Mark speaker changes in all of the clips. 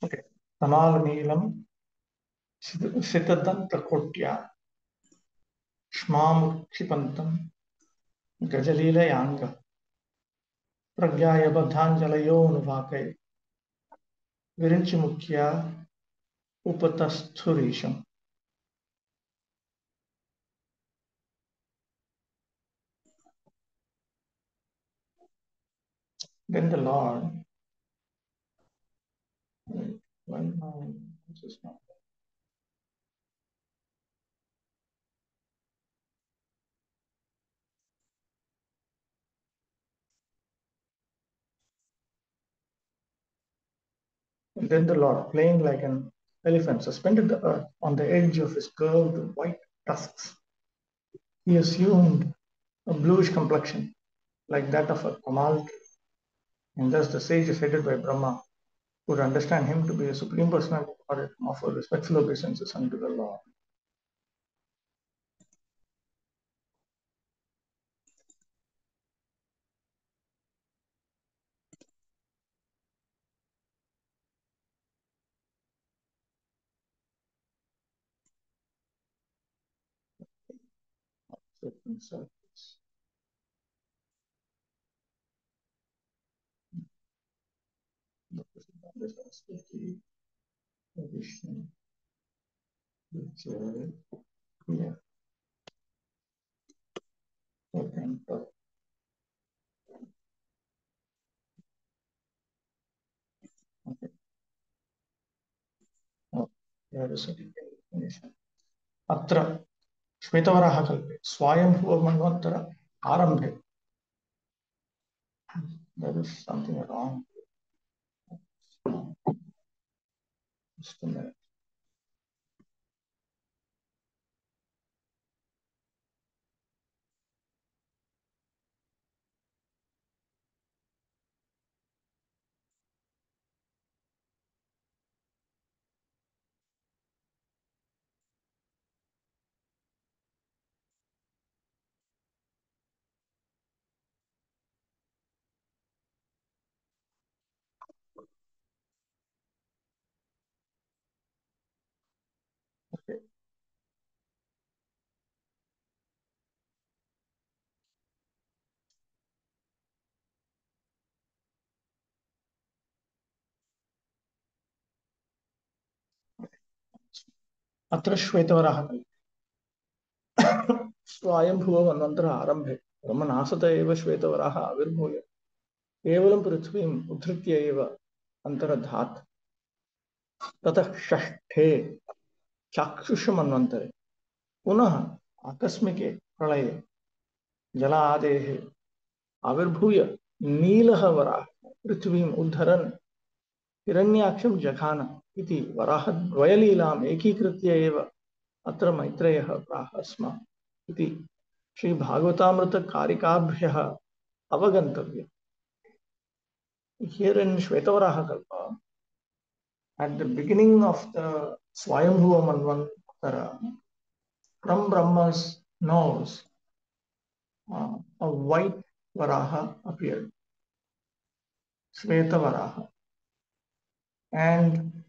Speaker 1: Okay. Tamal Neelam Sitadan Prakotya Shmam Kshipantam Gajalila Yanga Pragyaya Badhanjalayo Nuvake Virinchimukya Upatasthurisham. Then the Lord, and then the Lord, playing like an elephant, suspended the earth on the edge of his curved white tusks. He assumed a bluish complexion, like that of a tamal tree, and thus the sages headed by Brahma would understand him to be a supreme personality of Godhead and offer respectful obeisances unto the Lord. Yeah. Okay. Okay. Oh, there is a definition. Atra Shvetavaraha Kalpe Swayambhuva Manvantara Arambhe. There is something wrong. Just a minute. Okay. Atra Shvetavaraha Kalpe Swayambhuva Manvantara Arambhe Brahmanasata eva Shvetavaraha Avirbhuya Kevalam Prithvim Udhritya eva Antaradhat Tatah Shashthe Chakshushmanvantare Punah Akasmike Pralaye Jaladehe Avirbhuya Neelaha Varaha Prithvim Uddharan हिरण्याक्षं जघान इति वराहद्वयलीलाम् एकीकृत्य एव अत्र मैत्रेयः प्राह स्म इति श्रीभागवतामृतकारिकाभ्यः अवगन्तव्यम्. Here in Shvetavaraha Kalpa, at the beginning of the Swayambhuva Manvantara, from Brahma's nose, a white Varaha appeared, Shvetavaraha. And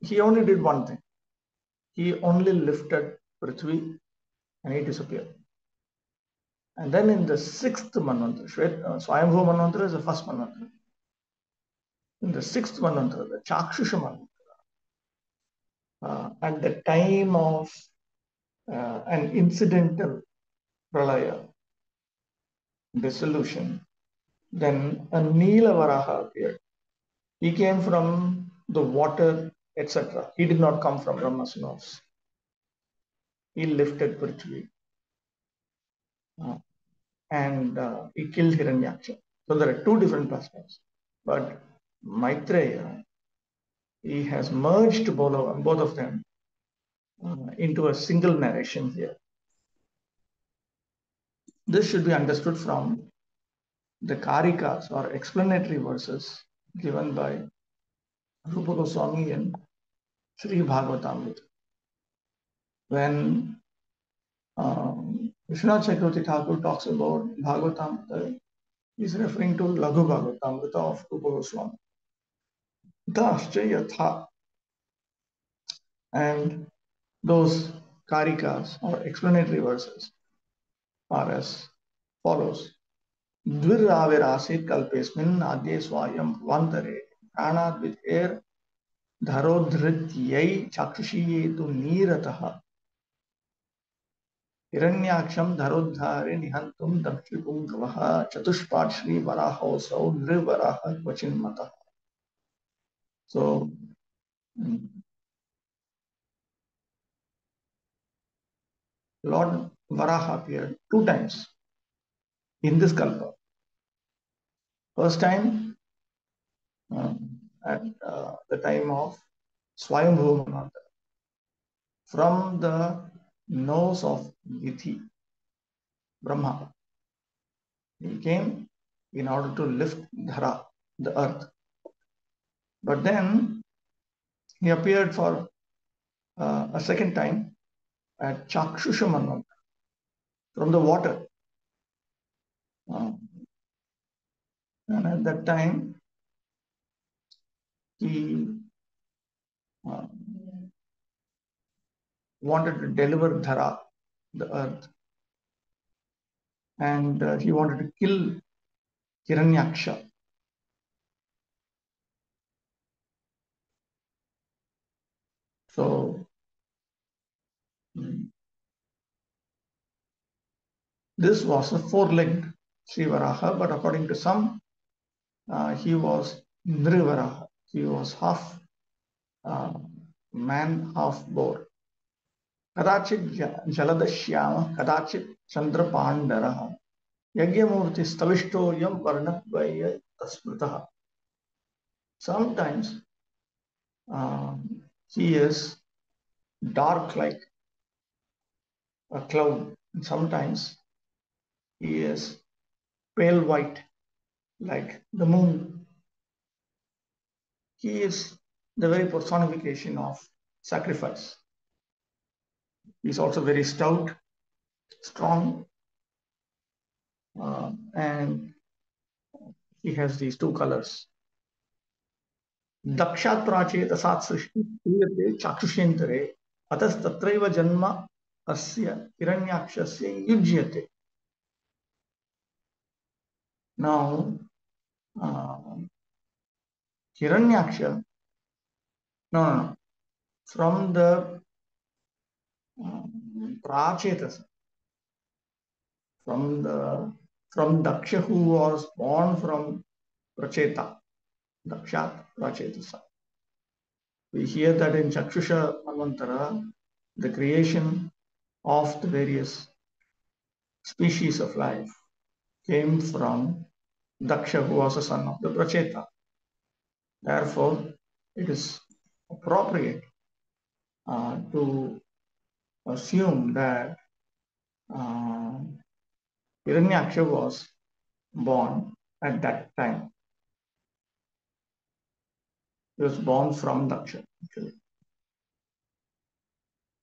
Speaker 1: he only did one thing. He only lifted Prithvi and he disappeared. And then in the sixth Manvantara, Swayambhuva Manvantara is the first Manvantara. In the sixth Manvantara, the Chakshusha Manvantara, at the time of an incidental pralaya, dissolution, then a Neela Varaha appeared. He came from the water, etc. He did not come from Brahma's nose. He lifted Prithvi. And he killed Hiranyaksha. So there are two different perspectives. But Maitreya, he has merged both of them into a single narration here. This should be understood from the Karikas or explanatory verses given by Rupa Goswami and Sri Bhagavatamrita. When Vishwanath Chakravarti Thakur talks about Bhagavatamrita, he is referring to Laghu Bhagavatamrita of Rupa Goswami. Dascha yatha. And those karikas or explanatory verses are as follows. Dvirravirasit kalpesmin adye swayam vantare pranad vidher dharodhrityai chakshiyetu niratah हिरण्याक्षम धरोद्धारे निहंतुम दक्षिपुंगवः Chatushpada Shri वराहोसौ नृवराह क्वचिन्मतः. So Lord Varaha appeared 2 times in this kalpa. First time at the time of Swayambhu Manvantara. From the nose of Vithi, Brahma, he came in order to lift Dhara, the earth. But then he appeared for a second time at Chakshusha Manvantara, from the water. And at that time, he wanted to deliver Dhara, the earth, and he wanted to kill Hiranyaksha. So this was a four-legged Sri Varaha, but according to some, he was Nrivaraha. He was half man, half boar. Kadachit Jaladashyama, Kadachit Chandrapandaraha, Yagyamurti Stavishtoryam Varnakvaya Tasmritaha. Sometimes he is dark like a cloud, and sometimes he is pale white like the moon. He is the very personification of sacrifice. He is also very stout, strong, and he has these two colors. Dakshat prachetасat srishti kriyate chakshushentere atas tatraiva janma asya hiranyakshasya yujyate. Now, Hiranyaksha, no, from the Prachetas, from Daksha, who was born from Pracheta, Dakshat Prachetasa. We hear that in Chakshusha Manvantara, the creation of the various species of life came from Daksha, who was a son of the Pracheta. Therefore, it is appropriate to assume that Hiranyaksha was born at that time. He was born from Daksha, actually.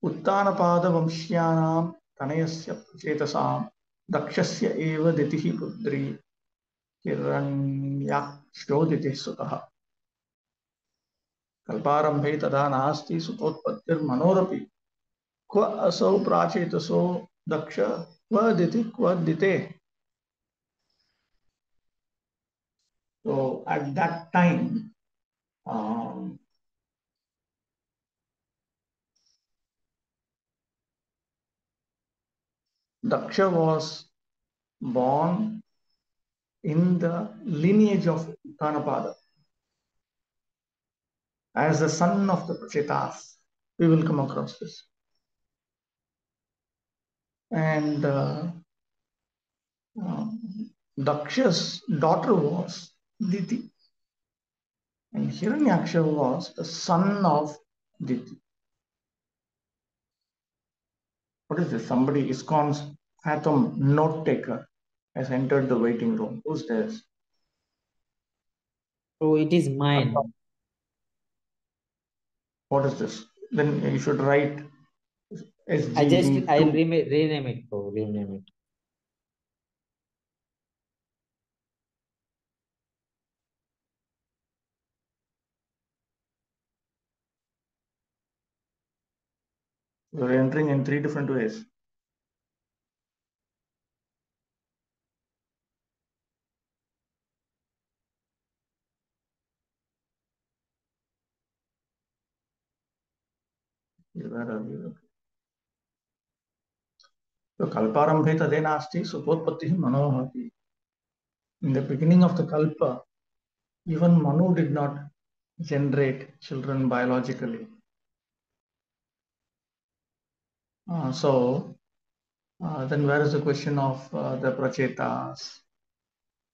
Speaker 1: Uttanapada Vamshyanam Tanayasya Prachetasam Dakshasya eva ditihi pudri Hiranyaksho ditihi sutaha. Kalparambhe tada nasti sutotpattir manorapi Kva asau prachetaso daksha kva diti kva dite. So at that time, Daksha was born in the lineage of Uttanapada as the son of the Prachetas. We will come across this. And Daksha's daughter was Diti. And Hiranyaksha was the son of Diti. What is this? Somebody, ISKCON's Phantom note taker, has entered the waiting room. Who's there?
Speaker 2: Oh, it is mine.
Speaker 1: What is this? Then you should write SGB2.
Speaker 2: I'll rename it. Oh, rename it.
Speaker 1: You're entering in three different ways. Where are you? So kalparambhe tadenasti supotpatti manohati. In the beginning of the kalpa, even Manu did not generate children biologically. Then where is the question of the prachetas,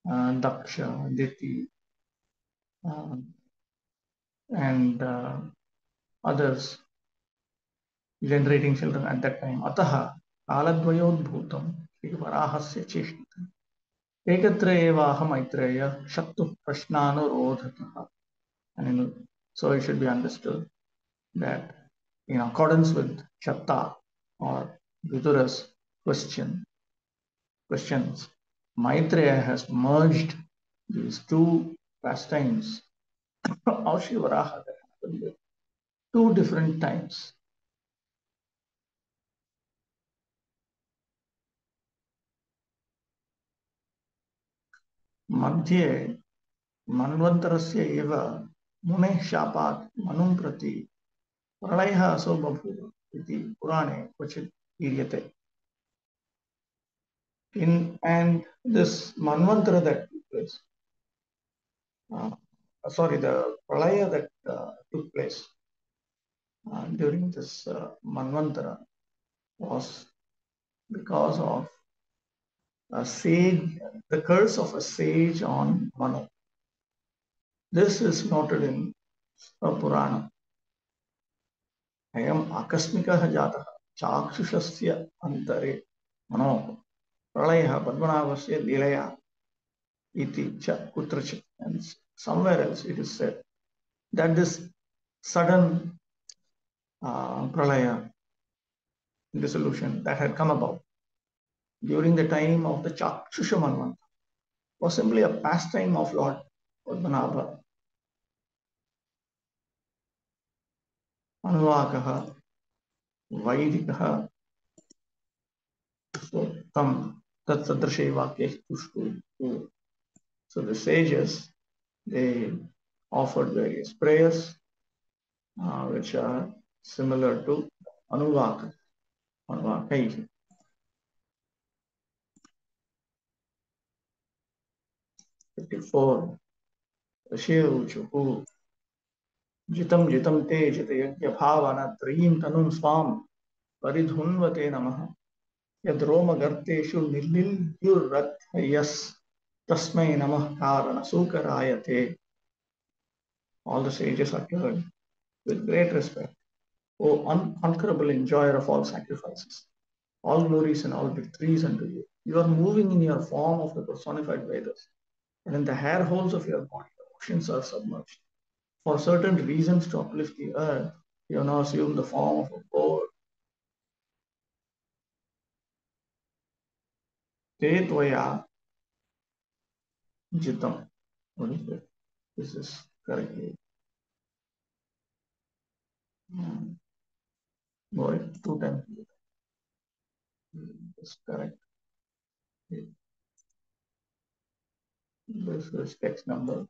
Speaker 1: Daksha, Diti, uh, and others generating children at that time? Ataha kaladvayodbhutam Varahasya cheshita ekatra evaha maitreya shaktu prashnanurodhataha. And so it should be understood that in accordance with Shatta or Vidura's questions, Maitreya has merged these two pastimes of Shivaraha that happened at two different times. मध्ये मन्वन्तरस्य एव मुनेः शापात् मनुं प्रति प्रलयः असौ बभूव इति पुराणे क्वचित् कीर्यते. And this Manvantara that took place, the pralaya that took place during this Manvantara was because of a sage, the curse of a sage on Manu. This is noted in a Purana. Ayam akasmikah jatah chakshusasya antare mano pralayah padmanavasya lilaya iti cha kutrachit. And somewhere else it is said that this sudden pralaya dissolution that had come about during the time of the Chakshusha Manvantara was simply a pastime of Lord Padmanabha. Anuvakaha, Vaidikaha, so tam tat sadrishe vakye tushku. So the sages, they offered various prayers which are similar to Anuvaka, Anuvakai. 54. Shivuchuhu. Jitam jitam te jitayagya bhavana triyim tanum swam paridhunvate namaha. यद्रोमगर्तेषु निर्लिल्युरथयस् तस्मै नमः कारण सुकरायते. All the sages uttered with great respect, O unconquerable enjoyer of all sacrifices, all glories and all victories unto you. You are moving in your form of the personified Vedas, and in the hair holes of your body, the oceans are submerged. For certain reasons to uplift the earth, you have now assumed the form of a board. Te tvaya jitam. What is it? This is correctly. Go it 2 times. That's correct. This is text number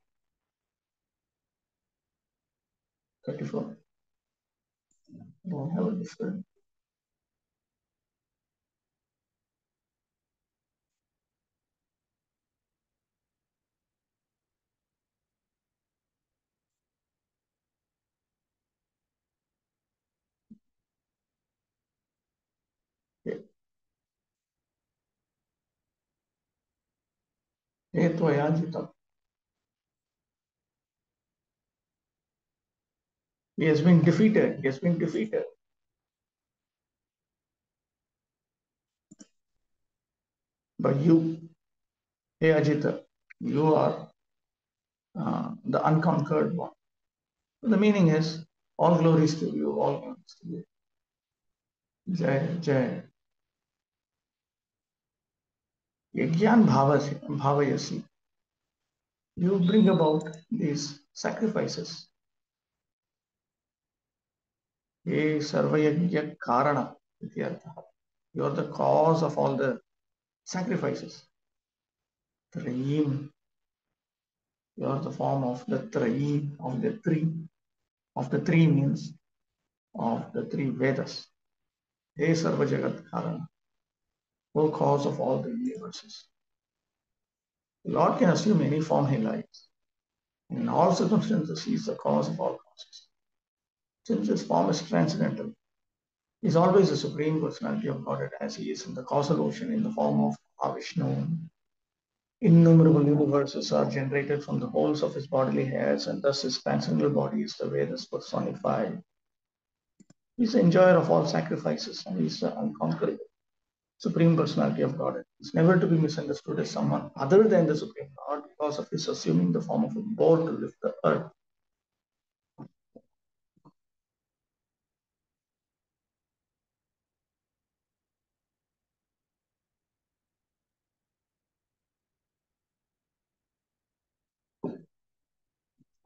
Speaker 1: 34. Don't have a different. Okay. Etvayajitam. He has been defeated. He has been defeated. But you, Hey Ajita, you are the unconquered one. The meaning is all glories to you, all glories to you. Jai, Jai. Yagyan bhavayasi. You bring about these sacrifices. Ye Sarvayagya Karana. You are the cause of all the sacrifices. Trayim. You are the form of the Trayim, of the three. Of the three means of the three Vedas. He Sarva Jagat Karana, whole cause of all the universes. The Lord can assume any form he likes. In all circumstances, he is the cause of all causes. Since his form is transcendental, he is always the supreme personality of Godhead as he is in the causal ocean in the form of Vishnu. Innumerable universes are generated from the holes of his bodily hairs, and thus his transcendental body is the Vedas personified. He is the enjoyer of all sacrifices, and he is the unconquerable Supreme Personality of Godhead. He is never to be misunderstood as someone other than the Supreme Lord because of his assuming the form of a boat to lift the earth.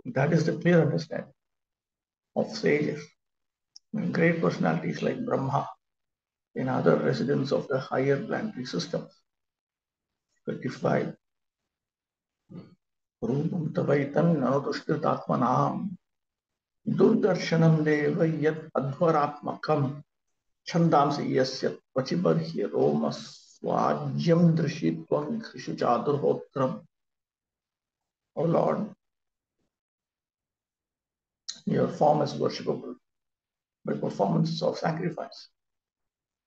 Speaker 1: That is the clear understanding of sages and great personalities like Brahma and other residents of the higher planetary systems. 55. Rupam tavaitam nanudushkritatmanam durdarshanam deva yat advaratmakam chandamsi yasyat vachibarhi roma swajyam drishitvam krishu chadurhotram. O Lord, your form is worshipable by performances of sacrifice.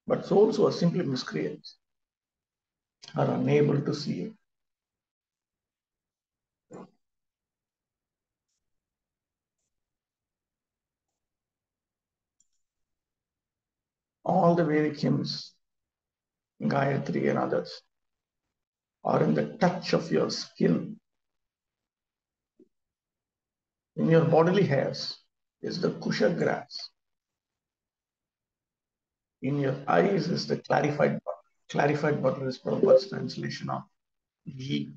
Speaker 1: But souls who are simply miscreants are unable to see it. All the Vedic hymns, Gayatri and others, are in the touch of your skin. In your bodily hairs is the kusha grass. In your eyes is the clarified butter. Clarified butter is Prabhupada's translation of ghee.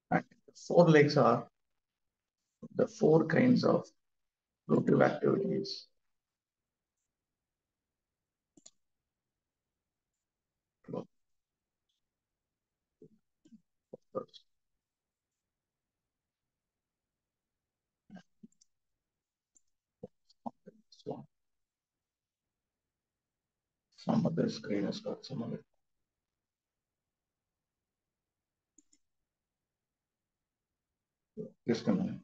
Speaker 1: And the four legs are the four kinds of fruitive activities. Some of the screen has got some of it. Just a minute.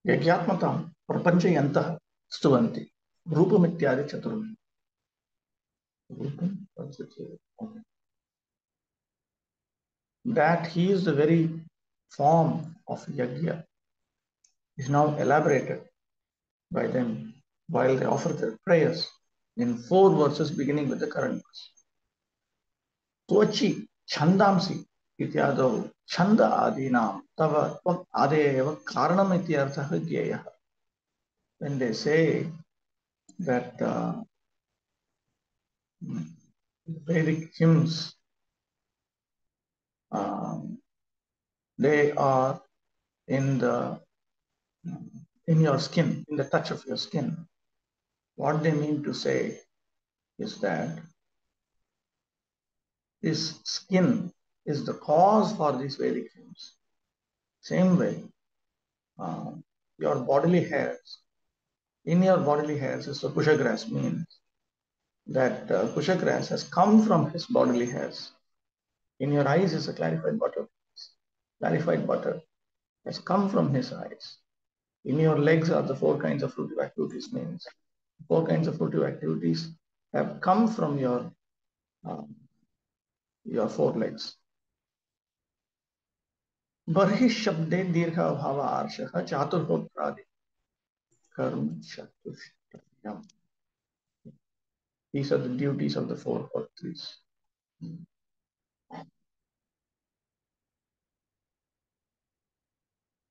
Speaker 1: यज्ञात्मतां प्रपञ्चयन्तः स्तुवन्ति रूपमित्यादि चतुर्विधम्. That he is the very form of yajna is now elaborated by them while they offer their prayers in 4 verses beginning with the current verse. Tvachi chandamsi ityadau chanda adinam tava adeva karanam ityarthah gyayah. When they say that Vedic hymns, they are in your skin, in the touch of your skin. What they mean to say is that this skin is the cause for these Vedic hymns. Same way, your bodily hairs, in your bodily hairs is the kusha grass means that kusha grass has come from his bodily hairs. In your eyes is a clarified butter. Clarified butter has come from his eyes. In your legs are the four kinds of fruitive activities. Means four kinds of fruitive activities have come from uh, your four legs. बर्हि शब्दे दीर्घ अभाव आर्षः चातुर्होत्रादि कर्म चतुष्टयम्. These are the duties of the four hotris.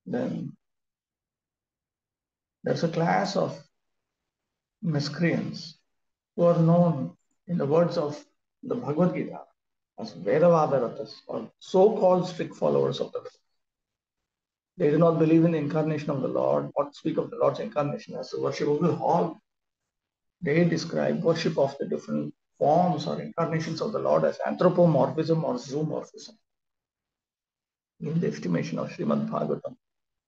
Speaker 1: Then there's a class of miscreants who are known in the words of the Bhagavad Gita as Vedavadaratas, or so-called strict followers of the Veda. They do not believe in the incarnation of the Lord, or speak of the Lord's incarnation as the worshipable hall. They describe worship of the different forms or incarnations of the Lord as anthropomorphism or zoomorphism. In the estimation of Srimad Bhagavatam,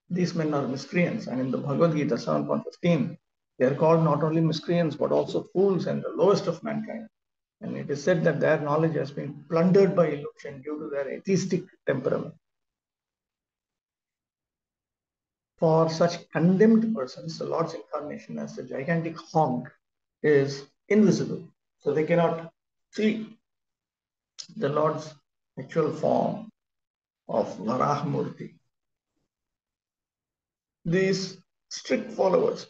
Speaker 1: these men are miscreants, and in the Bhagavad Gita 7.15, they are called not only miscreants but also fools and the lowest of mankind. And it is said that their knowledge has been plundered by illusion due to their atheistic temperament. For such condemned persons, the Lord's incarnation as the gigantic hog is invisible. So they cannot see the Lord's actual form of Varahamurti. These strict followers,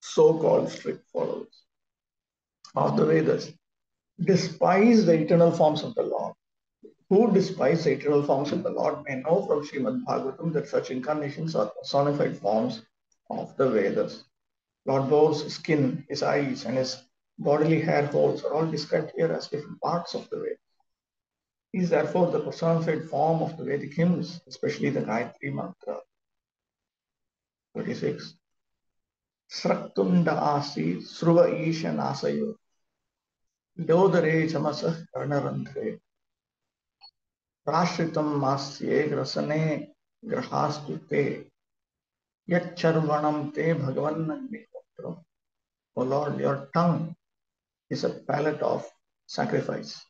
Speaker 1: so-called strict followers of the Vedas, despise the eternal forms of the Lord. Who despise the eternal forms of the Lord may know from Srimad Bhagavatam that such incarnations are personified forms of the Vedas. Lord Bore's skin, his eyes, and his bodily hair holes are all described here as different parts of the Vedas. He is therefore the personified form of the Vedic hymns, especially the Gayatri Mantra. 36. Sraktunda asi sruva isha nasayo dodare chamasah karnarandre prashritam masye grasane grahastu te yacharvanam te bhagavan agnihotra. O Lord, your tongue is a pallet of sacrifice.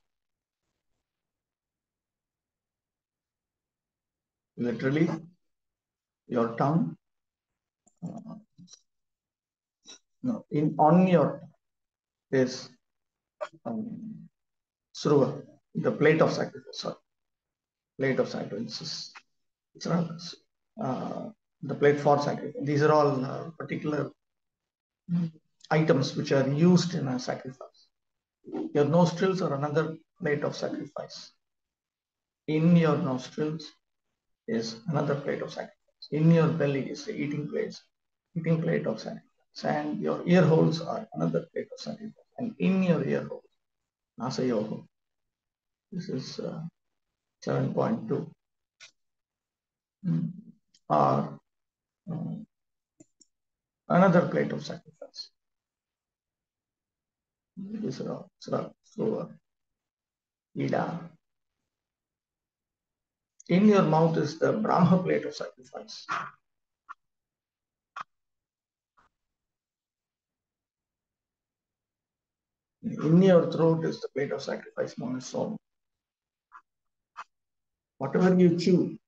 Speaker 1: Literally, your tongue, no, on your tongue is sruva, the plate of sacrifice. Sorry, plate of sacrifices. It's not the plate for sacrifice. These are all particular items which are used in a sacrifice. Your nostrils are another plate of sacrifice. In your nostrils is another plate of sacrifice. In your belly is the eating plate of sacrifice. And your ear holes are another plate of sacrifice. And in your ear holes, nasayoho, this is 7.2, are another plate of sacrifice. This is so ida. In your mouth is the Brahma plate of sacrifice. In your throat is the plate of sacrifice known as Som. Whatever you chew,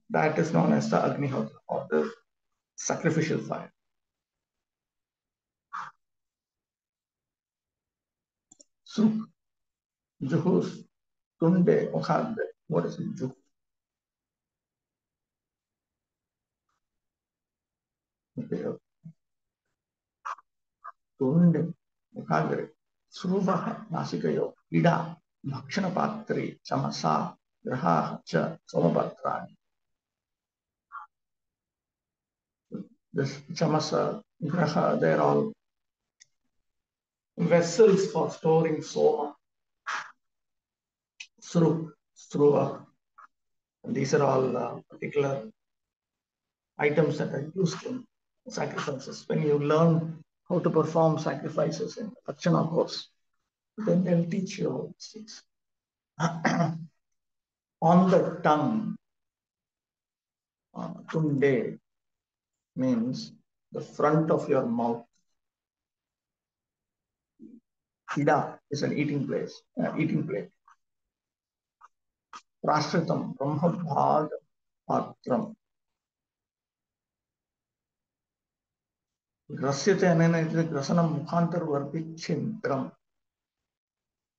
Speaker 1: that is known as the Agnihotra or the sacrificial fire. Suk, Juhus, Tunde, Okhadde. What is it? Juh? Okay. Tunde, Okhadre. Sruvaha, Nasikayo, Ida, Bhakshanapatri, Chamasa, Graha, Cha, Somapatrani. This Chamasa, Graha, they're all vessels for storing Soma, Sruva. These are all particular items that are used in sacrifices. When you learn how to perform sacrifices in the Archana course, then they'll teach you all these things. On the tongue, tunde means the front of your mouth. Ida is an eating place, eating plate. Prashritam, Brahmabhag Patram. Grasyate anena it is grasanam mukhantar varpi chintram.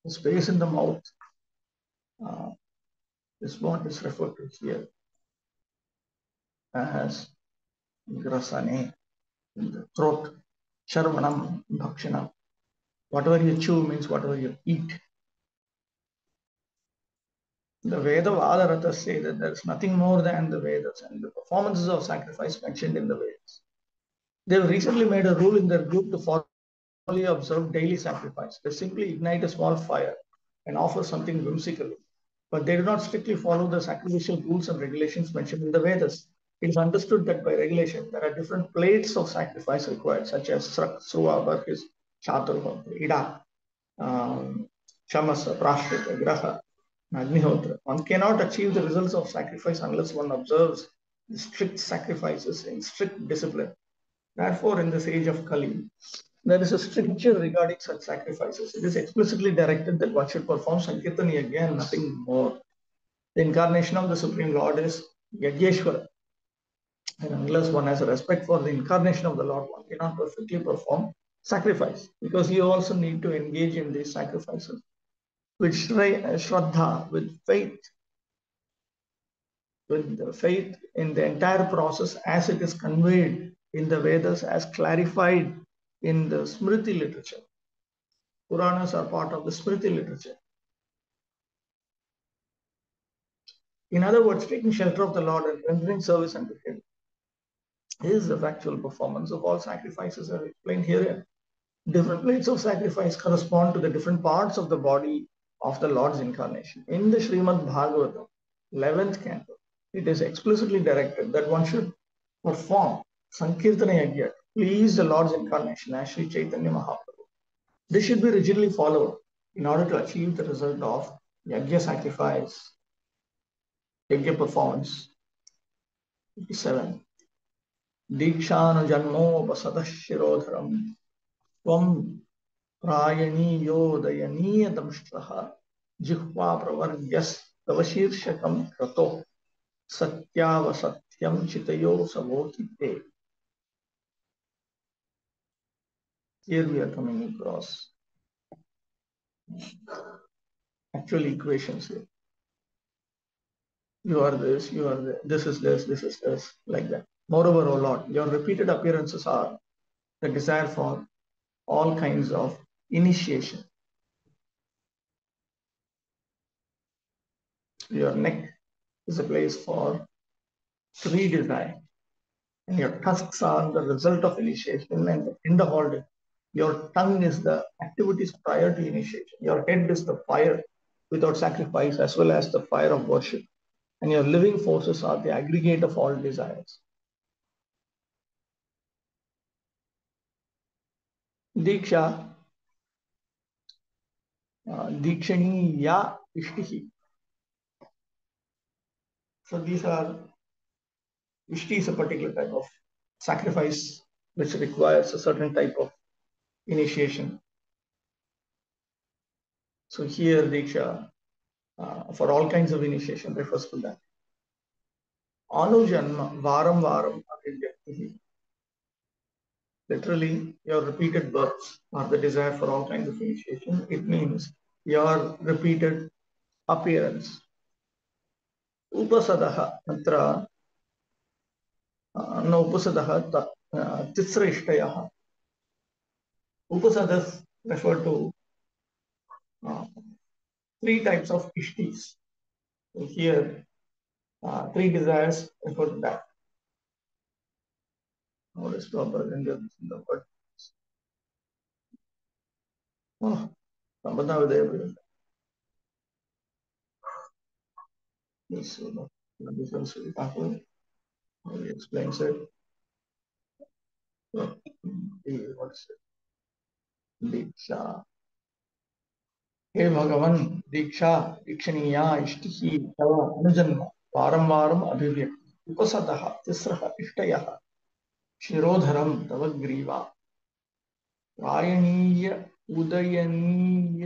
Speaker 1: The space in the mouth uh, is what is referred to here as grasane, in the throat. Sharvanam, bhakshanam. Whatever you chew means whatever you eat. The Veda Vadaratas say that there is nothing more than the Vedas and the performances of sacrifice mentioned in the Vedas. They've recently made a rule in their group to formally observe daily sacrifice. They simply ignite a small fire and offer something whimsically. But they do not strictly follow the sacrificial rules and regulations mentioned in the Vedas. It is understood that by regulation, there are different plates of sacrifice required, such as Srak, Sruva, Barkis, Chaturva, Ida, Shamasa, Prashrit, Graha, Agnihotra. One cannot achieve the results of sacrifice unless one observes the strict sacrifices in strict discipline. Therefore, in this age of Kali, there is a stricture regarding such sacrifices. It is explicitly directed that one should perform Sankirtani again, nothing more. The incarnation of the Supreme Lord is Yajneshwara. And unless one has a respect for the incarnation of the Lord, one cannot perfectly perform sacrifice because you also need to engage in these sacrifices with Shraddha, with faith in the entire process as it is conveyed in the Vedas, as clarified in the Smriti literature. Puranas are part of the Smriti literature. In other words, taking shelter of the Lord and rendering service unto Him is the factual performance of all sacrifices as explained herein. Different plates of sacrifice correspond to the different parts of the body of the Lord's incarnation. In the Srimad Bhagavatam, 11th canto, it is explicitly directed that one should perform Sankirtana Yajna, please the Lord's incarnation as Sri Chaitanya Mahaprabhu. This should be rigidly followed in order to achieve the result of Yajna sacrifice, Yajna performance. 57. Dikshanu Janmopasadash Shirodharam Tvam Prayaniyo Dayaniya Damshtraha Jihva Pravargyas Tavashirshakam Krato Satyavasatyam Chitayo Savokite. Here we are coming across actual equations here. You are this, you are this is this, like that. Moreover, O Lord, your repeated appearances are the desire for all kinds of initiation. Your neck is a place for free desire, and your tusks are the result of initiation, and in the all day. Your tongue is the activities prior to initiation. Your head is the fire without sacrifice, as well as the fire of worship. And your living forces are the aggregate of all desires. Diksha, Dikshaniya Ishtihi. So these are, Ishti is a particular type of sacrifice which requires a certain type of initiation. So here Diksha, for all kinds of initiation, refers to that. Anujanma Varam Varam Abhivyaktihi. Literally, your repeated births are the desire for all kinds of initiation. It means your repeated appearance. Upasadaha Atra no Upasadaha Tisra Ishtayaha. Upasadas refer to three types of ishtis. So here, three desires refer to that. What is proper in the word? Oh, yes, this also he explains it. What is it? Diksha. Hey Bhagavan, Diksha, Dikshaniya, Ishtihi, Tava, Anujanma, Varam Varam, Abhivyakti, Upasadaha, Tisraha, Ishtayaha, Shirodharam, Tava Griva, Prayaniya उदयनीय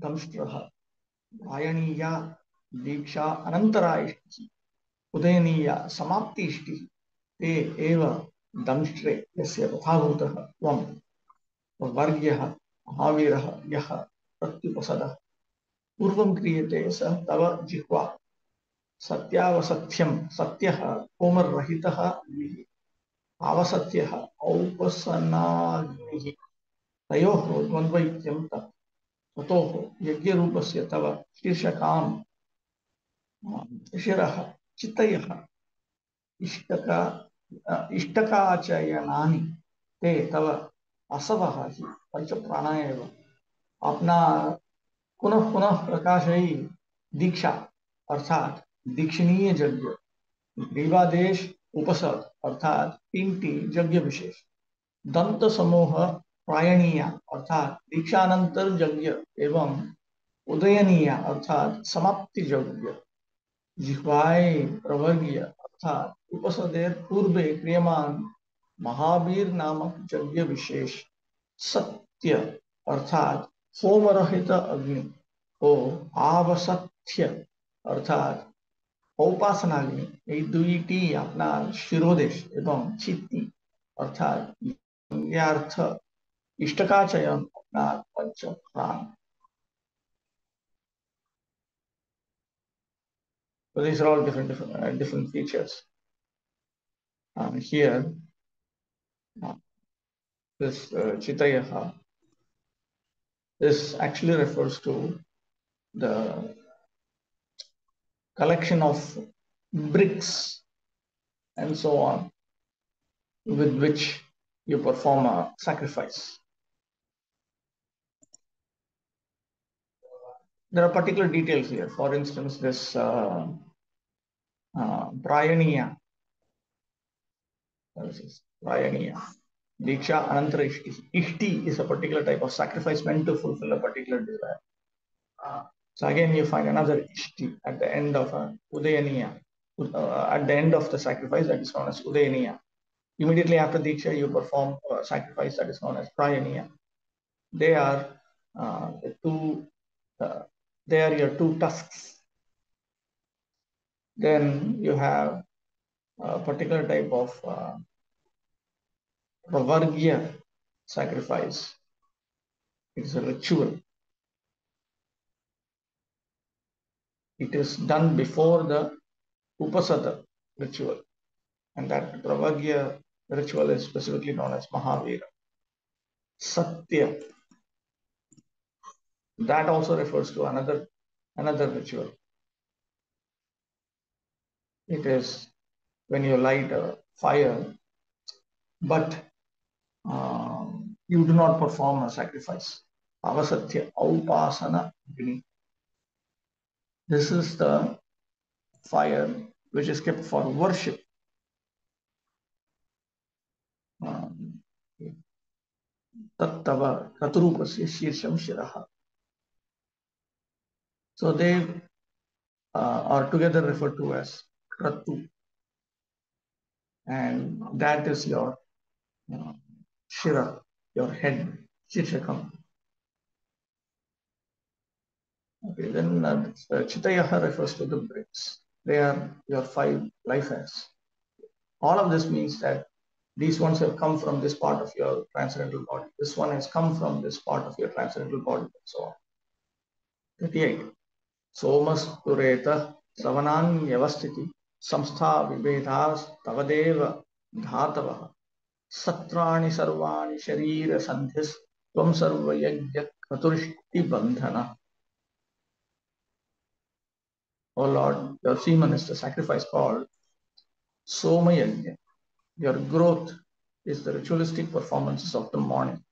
Speaker 1: दंष्ट्रः प्रायणीया दीक्षा अनंतरा इष्टिः उदयनीया समाप्ति इष्टिः ते एव दंष्ट्रे यस्य तथाभूतः त्वं वर्ग्यः महावीरः यः प्रत्युपसदः पूर्वं क्रियते स तव जिह्वा सत्यावसत्यं सत्यः कोमरहितः आवसत्यः औपसनाग्निः तयोः द्वन्द्वैक्यं तत् ततोः यज्ञरूपस्य तव शीर्षकां शिरः चित्तयः इष्टका इष्टकाचयनानि ते तव असवः हि पंचप्राणा एव अपना पुनः पुनः प्रकाशयी दीक्षा अर्थात दीक्षणीय यज्ञ ग्रीवादेश उपसर्ग अर्थात 3टी यज्ञ विशेष दंत समूह प्रायणीय अर्थात दीक्षानंतर यज्ञ एवं उदयनीय अर्थात समाप्ति यज्ञ जिह्वाय प्रवर्गीय अर्थात उपसदेर पूर्वे क्रियमान महावीर नामक यज्ञ विशेष सत्य अर्थात होमरहित अग्नि को आवसत्य अर्थात औपासनाग्नि এই দুইটি আপনার শিরোদেশ এবং চিত্তি অর্থাৎ জ্ঞার্থ ইষ্টকাচয়ন আপনার পঞ্চপ্রাণ. So these are all different features. Here, this Chitayaha, this actually refers to the collection of bricks and so on with which you perform a sacrifice. There are particular details here. For instance, this Prayaniya, Diksha Anantara Ishti. Ishti is a particular type of sacrifice meant to fulfill a particular desire. So again, you find another Ishti at the end of Udayaniya. At the end of the sacrifice, that is known as Udayaniya. Immediately after Diksha, you perform a sacrifice that is known as Prayaniya. They are they are your two tusks. Then you have a particular type of Pravargya sacrifice. It is a ritual. It is done before the Upasada ritual. And that Pravargya ritual is specifically known as Mahavira. Satya. That also refers to another ritual. It is when you light a fire, but you do not perform a sacrifice. Avasatya, Aupasana. This is the fire which is kept for worship. Tattava Katurupasya Shirsham Shiraha. So they are together referred to as Kratu. And that is your Shira, your head, Shirshakam. Okay, then Chitayaha refers to the bricks. They are your 5 life hairs. All of this means that these ones have come from this part of your transcendental body. This one has come from this part of your transcendental body, and so on. 38. Somas Tureta Savanan Yavastiti Samstha Vibedhas Tavadeva Dhatavaha Satrani Sarvani Sharira Sandhis Tvam Sarva Yajya Katurishti Bandhana. O Lord, your semen is the sacrifice called Soma Yajna. Your growth is the ritualistic performances of the morning.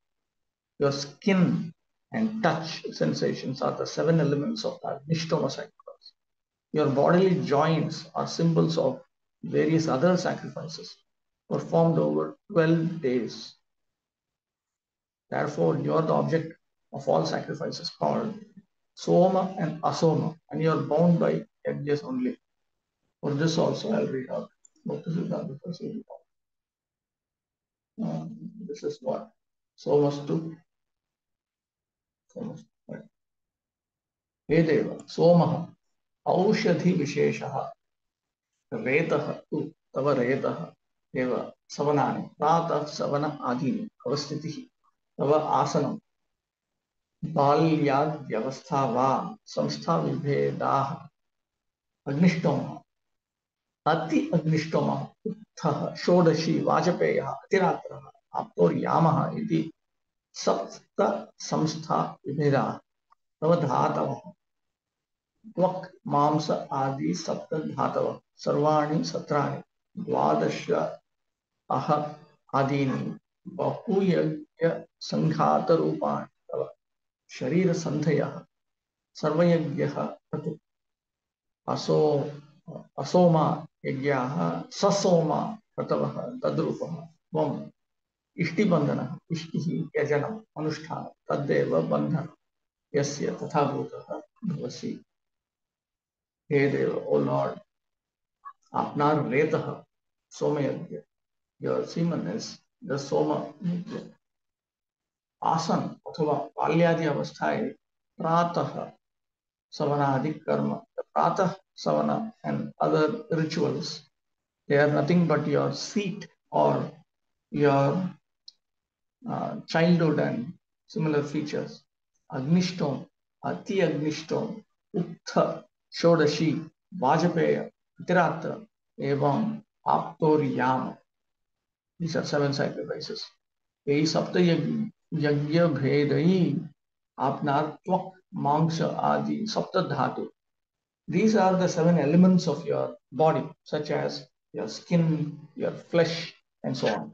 Speaker 1: Your skin and touch sensations are the 7 elements of that Nishtoma sacrifice. Your bodily joints are symbols of various other sacrifices performed over 12 days. Therefore, you are the object of all sacrifices called Soma and Asoma, and you are bound by yajnas only. For this also I'll read out. This is what Somastu हे देव सोमः औषधि विशेषः रेतः तु तव रेतः एव सवनानि प्रातः सवन आदीनि अवस्थितिः तव आसनं बाल्याद्व्यवस्था वा संस्था विभेदाः अग्निष्टोमः अति अग्निष्टोमः उत्थः षोडशी वाजपेयः अतिरात्रः आप्तोर्यामः इति सप्त संस्था विभेदाः तव धातवः त्वक् मांस आदि सप्त धातवः सर्वाणि सत्राणि द्वादश अह आदीनि बहुयज्ञ संघात रूपाणि तव शरीर संधयः सर्वयज्ञः तत् असो असोमा यज्ञाः ससोमा क्रतवः तद्रूपः त्वम् इष्टिबन्धनः इष्टिः यजनम् अनुष्ठानं तद्देव बन्धनं यस्य तथा भूतः भवसि हे देव ओ लॉर्ड आपनार रेतः सोमयज्ञ your semen is the soma yajna आसन अथवा बाल्यादि अवस्थाएं प्रातः savanadi karma the pratah savana and other rituals they are nothing but your seat or your childhood and similar features agnishtom ati agnishtom uttha shodashi vajapeya atiratra evam aptoryam these are 7 sacrifices यही सप्त यज्ञ भेदई आपनार त्वक मांस आदि सप्त धातु these are the 7 elements of your body such as your skin your flesh and so on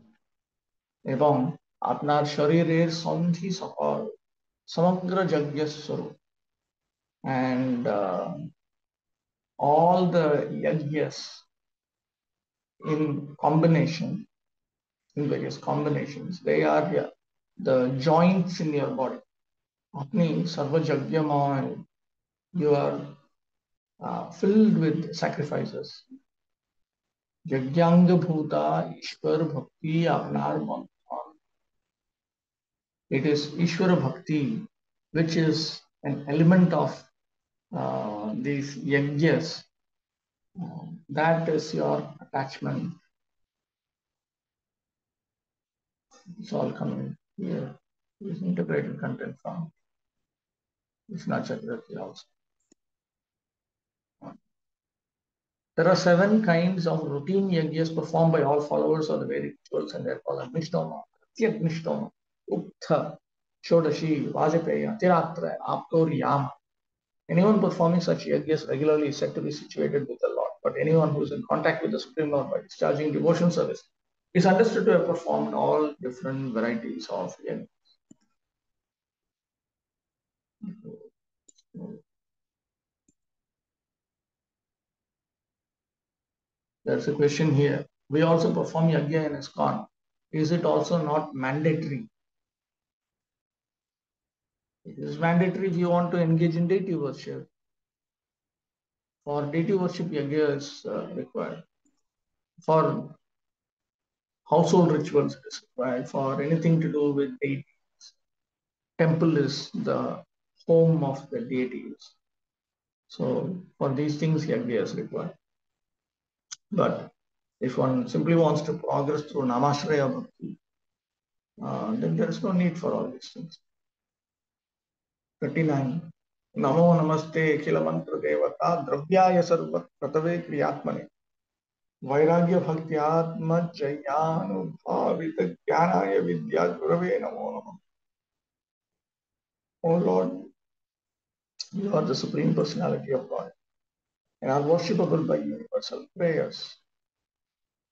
Speaker 1: एवं आपनार शरीरेर संधि सकल समग्र यज्ञ स्वरूप and all the yajnas in combination in various combinations they are here the joints in your body apni sarva yagyamay you are filled with sacrifices yagyanga bhuta ishwar bhakti apnar bandhan it is ishwara bhakti which is an element of these yajnas that is your attachment it's all coming here is integrated content from Vishnu Chakravarti also. There are 7 kinds of routine yajnas performed by all followers of the Vedic rituals and they are called Agnishtoma, Pratyagnishtoma, Uktha, Shodashi, Vajapeya, Tiratra, Aptor, Yama. Anyone performing such yajnas regularly is said to be situated with the Lord, but anyone who is in contact with the Supreme Lord by discharging devotion service is understood to have performed all different varieties of yajnas. There's a question here. We also perform yajna in ISKCON. Is it also not mandatory? It is mandatory if you want to engage in deity worship. For deity worship, yajna is required. For household rituals, it is required. For anything to do with deities, temple is the home of the deities. So for these things, yajna is required. But if one simply wants to progress through namashraya bhakti, then there is no need for all these things. 39. नमो नमस्ते अखिल मंत्र देवता द्रव्याय सर्व प्रतवे क्रियात्मने वैराग्य भक्त्यात्म जयानुभावित ज्ञानाय विद्या गुरवे नमो नमः. O Lord, you are the Supreme Personality of God and are worshipable by universal prayers,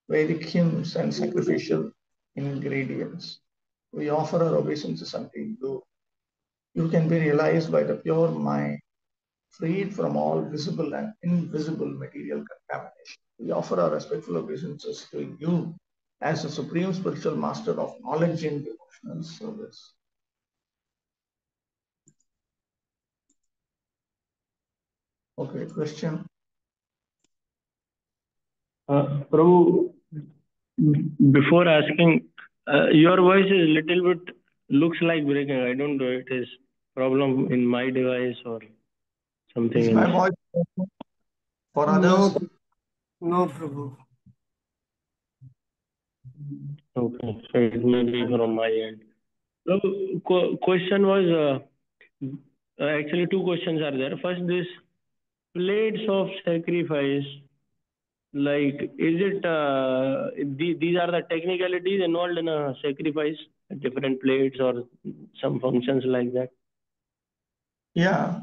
Speaker 1: Vedic hymns and sacrificial ingredients. We offer our obeisances unto you. You can be realized by the pure mind, freed from all visible and invisible material contamination. We offer our respectful obeisances to you as the Supreme Spiritual Master of knowledge and devotional service. Okay, question.
Speaker 3: Prabhu, before asking, your voice is little bit looks like breaking. I don't know it is. problem in my device or something
Speaker 1: Is my
Speaker 3: else?
Speaker 1: voice for
Speaker 4: No,
Speaker 1: others?
Speaker 4: no, Prabhu.
Speaker 3: Okay, so it may be from my end. So, question was actually two questions are there. First, this plates of sacrifice, like, is it these are the technicalities involved in a sacrifice, different plates or some functions like that?
Speaker 1: Yeah.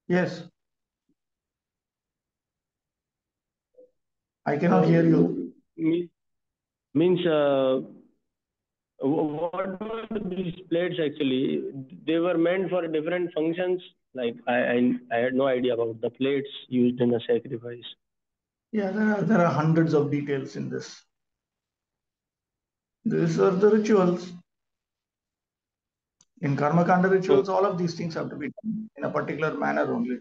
Speaker 1: Yes. I cannot hear you.
Speaker 3: Means what were these plates actually? They were meant for different functions. Like I had no idea about the plates used in a sacrifice.
Speaker 1: Yeah, there are hundreds of details in this. These are the rituals. In Karma Kanda rituals, all of these things have to be done in a particular manner only.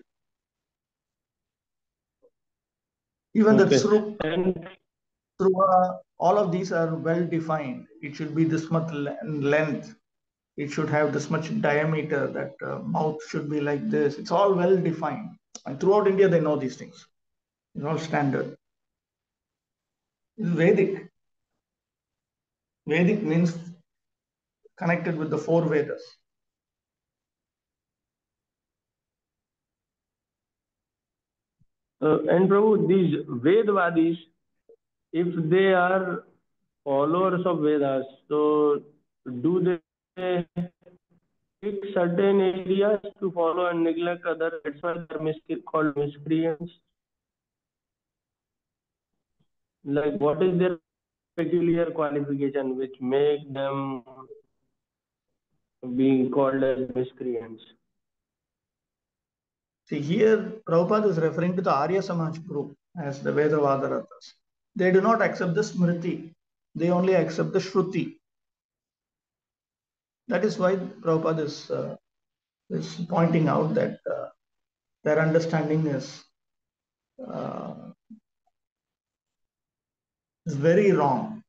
Speaker 1: Even the
Speaker 3: Okay.
Speaker 1: sruk,
Speaker 3: And
Speaker 1: all of these are well defined. It should be this much length. It should have this much diameter. That mouth should be like this. It's all well defined. And throughout India, they know these things. It's all standard. It's Vedic. Vedic means connected with the four Vedas.
Speaker 3: and Prabhu, these Vedvadis, if they are followers of Vedas, so do they pick certain areas to follow and neglect others? That's why they're called miscreants. Like, what is their peculiar qualification which make them being called as miscreants?
Speaker 1: See, here Prabhupada is referring to the Arya Samaj group as the Vedavadaratas. They do not accept the Smriti. They only accept the Shruti. That is why Prabhupada is pointing out that their understanding uh, is very wrong,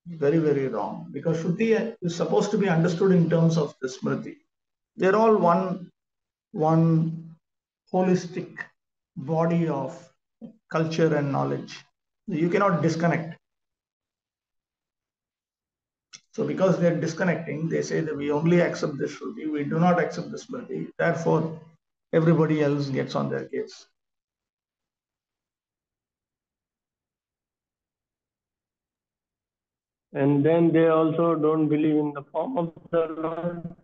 Speaker 1: very, very wrong, because Shruti is supposed to be understood in terms of the Smriti. They're all one holistic body of culture and knowledge. You cannot disconnect. So because they're disconnecting, they say that we only accept the Shruti, we do not accept the Smriti. Therefore, everybody else gets on their case.
Speaker 3: And then they also don't believe in the form of the Lord.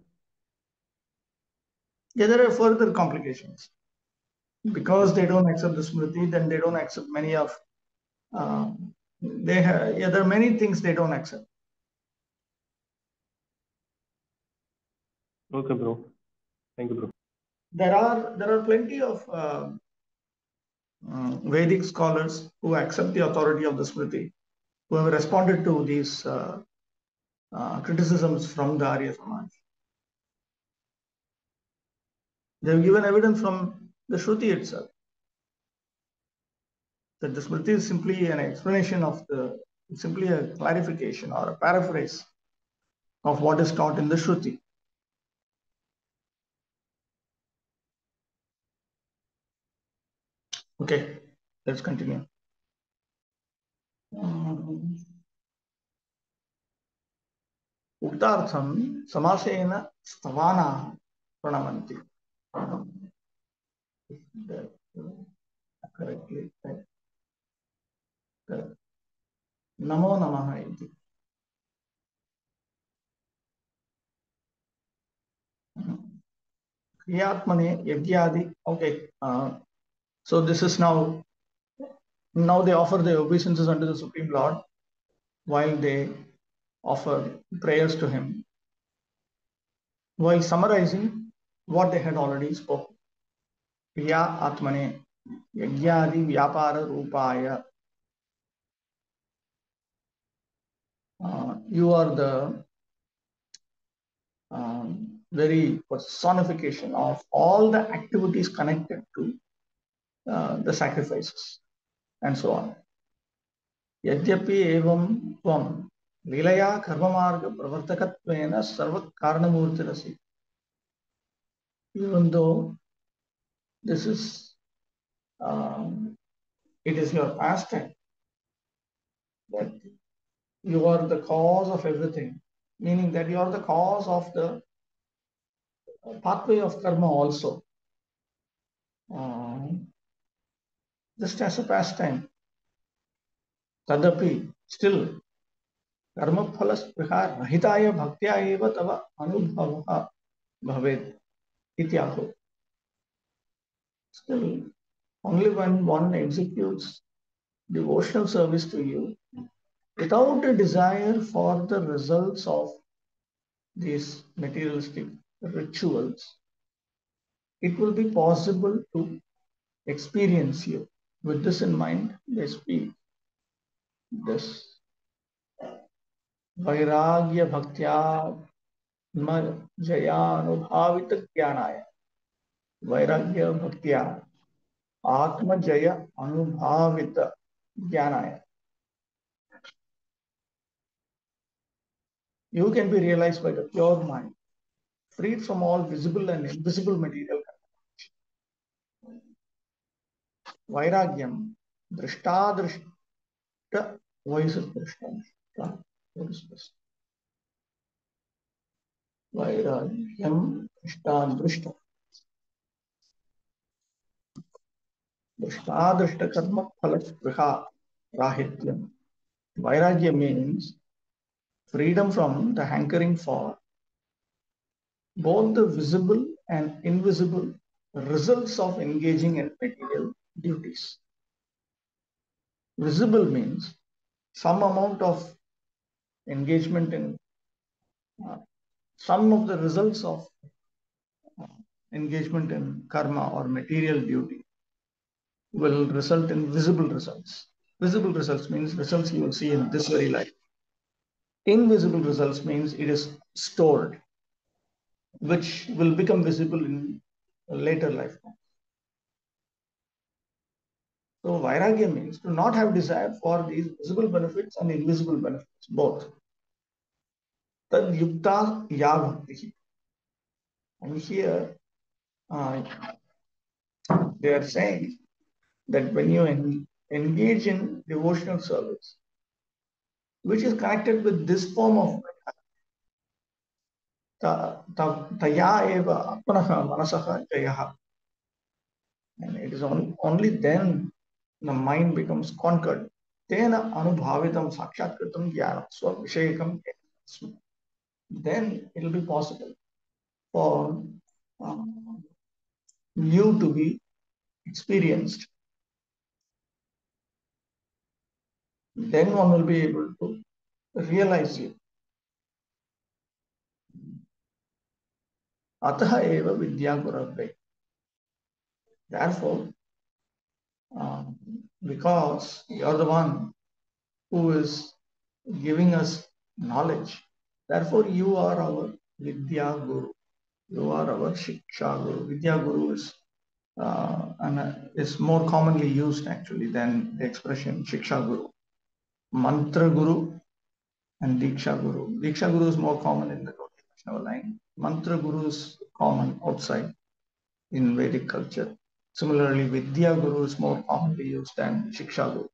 Speaker 1: Yeah, there are further complications. Because they don't accept the Smriti, then they don't accept many of, there are many things they don't accept.
Speaker 3: Okay, bro. Thank you, bro.
Speaker 1: There are plenty of Vedic scholars who accept the authority of the Smriti, who have responded to these criticisms from the Arya Samaj. They have given evidence from the Shruti itself that the Smriti is simply an explanation of simply a clarification or a paraphrase of what is taught in the Shruti. Okay, let's continue. उक्तार्थं समासेन स्तवानाः प्रणमन्ति. Correctly. Namo Namaha iti. Kriyatmane Yagyadi. Okay. So this is now they offer the obeisances unto the Supreme Lord while they offer prayers to him, while summarizing what they had already spoken. Kriya Atmane Yagyadi Vyapara Rupaya. You are the very personification of all the activities connected to the sacrifices and so on. Yadyapi evam tvam Leelaya karma marga pravartakatvena sarva karanamurtirasi. Even though this is, it is your pastime, that you are the cause of everything, meaning that you are the cause of the pathway of karma also. Just as a pastime. Tadapi, still, karma phalaspriha rahitaya bhaktya eva tava anubhava bhaved ityaho. Still, only when one executes devotional service to you without a desire for the results of these materialistic rituals, it will be possible to experience you. With this in mind, they speak this vairagya bhaktya jayanubhavita jnanaya. Vairagya bhaktya atma jaya anubhavita jnanaya. You can be realized by the pure mind, freed from all visible and invisible material. Vairagyam drishtadrishta. Why is it drishta? What is this? Vairagyam drishtadrishta. Drishtadrishta karma phalaspriha rahityam. Vairagya means freedom from the hankering for both the visible and invisible results of engaging in material duties. Visible means some amount of engagement in some of the results of engagement in karma or material duty will result in visible results. Visible results means results you will see in this very life. Invisible results means it is stored, which will become visible in a later lifetime. So vairagya means to not have desire for these visible benefits and invisible benefits, both. Tad yukta ya bhakti. And here they are saying that when you engage in devotional service, which is connected with this form of taya eva apanaha manasaha jayaha, and it is only then the mind becomes conquered. Tena anubhavitam sakshatkritam jnanam svavishayakam. Then it will be possible for you to be experienced. Then one will be able to realize you. Ataha eva vidya guravve. Therefore, because you are the one who is giving us knowledge, therefore you are our vidya guru. You are our shiksha guru. Vidya guru is more commonly used actually than the expression shiksha guru. Mantra guru and diksha guru. Diksha guru is more common in the Vaishnava line. Mantra guru is common outside in Vedic culture. Similarly, Vidya Guru is more commonly used than Shiksha Guru.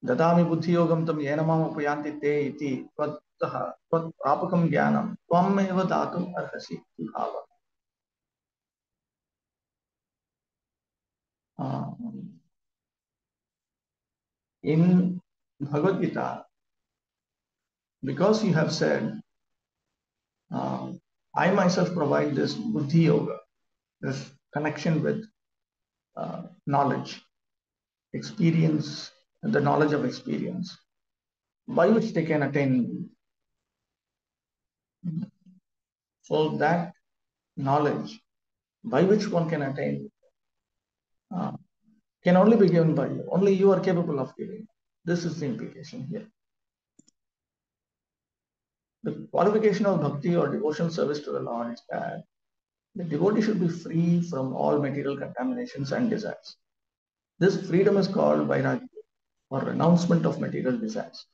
Speaker 1: Dadami buddhi yogam tam yenamam upayanti te iti tvat prapakam jnanam tvam eva datum arhasi bhava. In Bhagavad Gita, because you have said, I myself provide this buddhi yoga, this connection with knowledge, experience, the knowledge of experience, by which they can attain. So that knowledge by which one can attain can only be given by you. Only you are capable of giving. This is the implication here. The qualification of bhakti or devotional service to the Lord is that the devotee should be free from all material contaminations and desires. This freedom is called vairagya, or renouncement of material desires.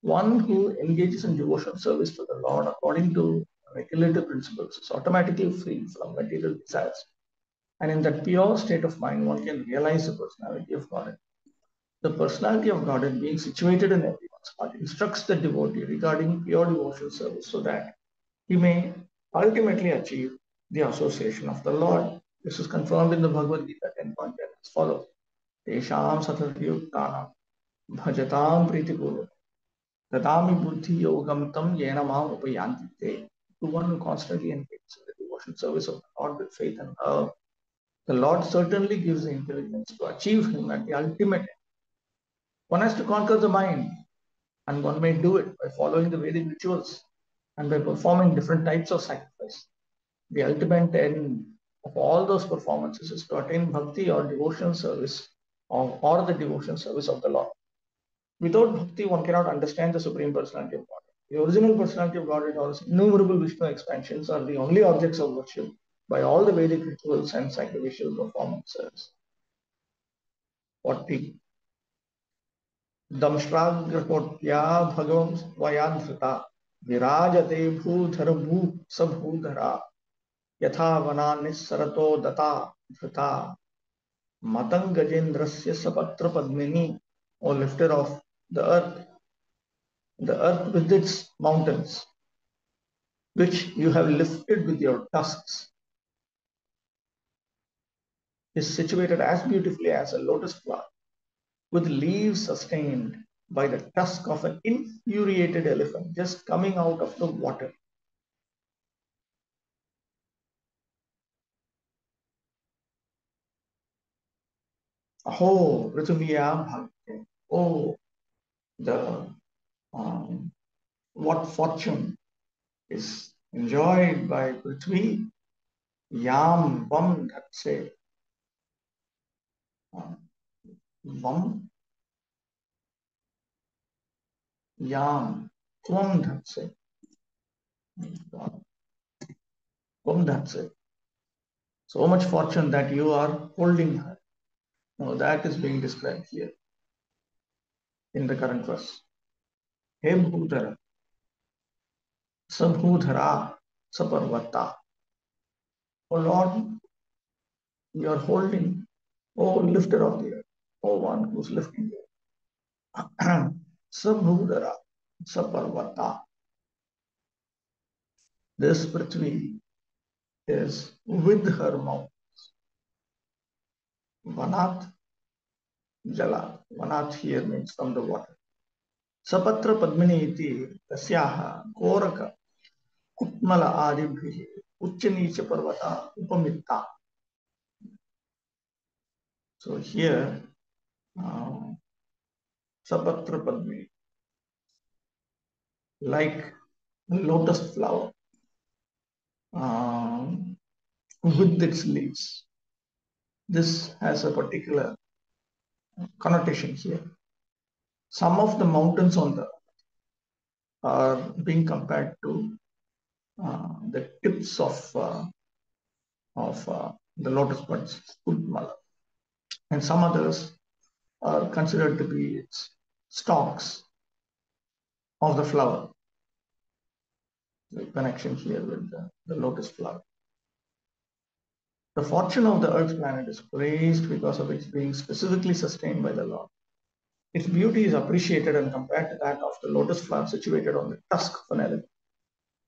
Speaker 1: One who engages in devotional service to the Lord according to regulative principles is automatically free from material desires. And in that pure state of mind, one can realize the personality of Godhead. The personality of Godhead, being situated in everyone's heart, instructs the devotee regarding pure devotional service so that he may ultimately achieve the association of the Lord. This is confirmed in the Bhagavad Gita 10.10 as follows. Tesham satatayuktanam bhajatam pritipurva Tadami buddhi yogam tam yena mam upayanti te. To one who constantly engages in the devotional service of the Lord with faith and love, the Lord certainly gives the intelligence to achieve him at the ultimate end. One has to conquer the mind, and one may do it by following the Vedic rituals and by performing different types of sacrifice. The ultimate end of all those performances is to attain bhakti or devotional service or the devotional service of the Lord. Without bhakti, one cannot understand the Supreme Personality of God. The original personality of God or its innumerable Vishnu expansions are the only objects of worship by all the Vedic rituals and sacrificial performances. 40. दंष्ट्राग्रकोट्या भगवं स्वयाधृता विराजते भूधर भू सबूधरा यथा वना निस्सरतो दता धृता Matang गजेंद्रस्य सपत्र Padmini or lifter of the earth with its mountains, which you have lifted with your tusks, is situated as beautifully as a lotus flower, with leaves sustained by the tusk of an infuriated elephant just coming out of the water. Aho, Prithviya Bhakti. Oh, the what fortune is enjoyed by Prithvi. Yam Vam Dhatse. Vam Yam Tvam Dhatse. Tvam Dhatse. So much fortune that you are holding her. Now that is being described here in the current verse. He Bhudhara, Sabhudhara, Saparvata. Oh Lord, you are holding, oh lifter of the earth, oh one who's lifting the earth. Sabhudhara, Saparvata. This Prithvi is with her mouth. Vanat Jala. Vanat here means from the water. Sapatra Padmini iti tasyaha Gauranga Kutmala Adibhihi Uchanicha Parvata Upamitta. So here, Sapatra Padmini, like a lotus flower with its leaves. This has a particular connotation here. Some of the mountains on the earth are being compared to the tips of the lotus buds, Kutmala, and some others are considered to be its stalks of the flower. The connection here with the lotus flower. The fortune of the earth planet is praised because of its being specifically sustained by the Lord. Its beauty is appreciated and compared to that of the lotus flower situated on the tusk of an elephant.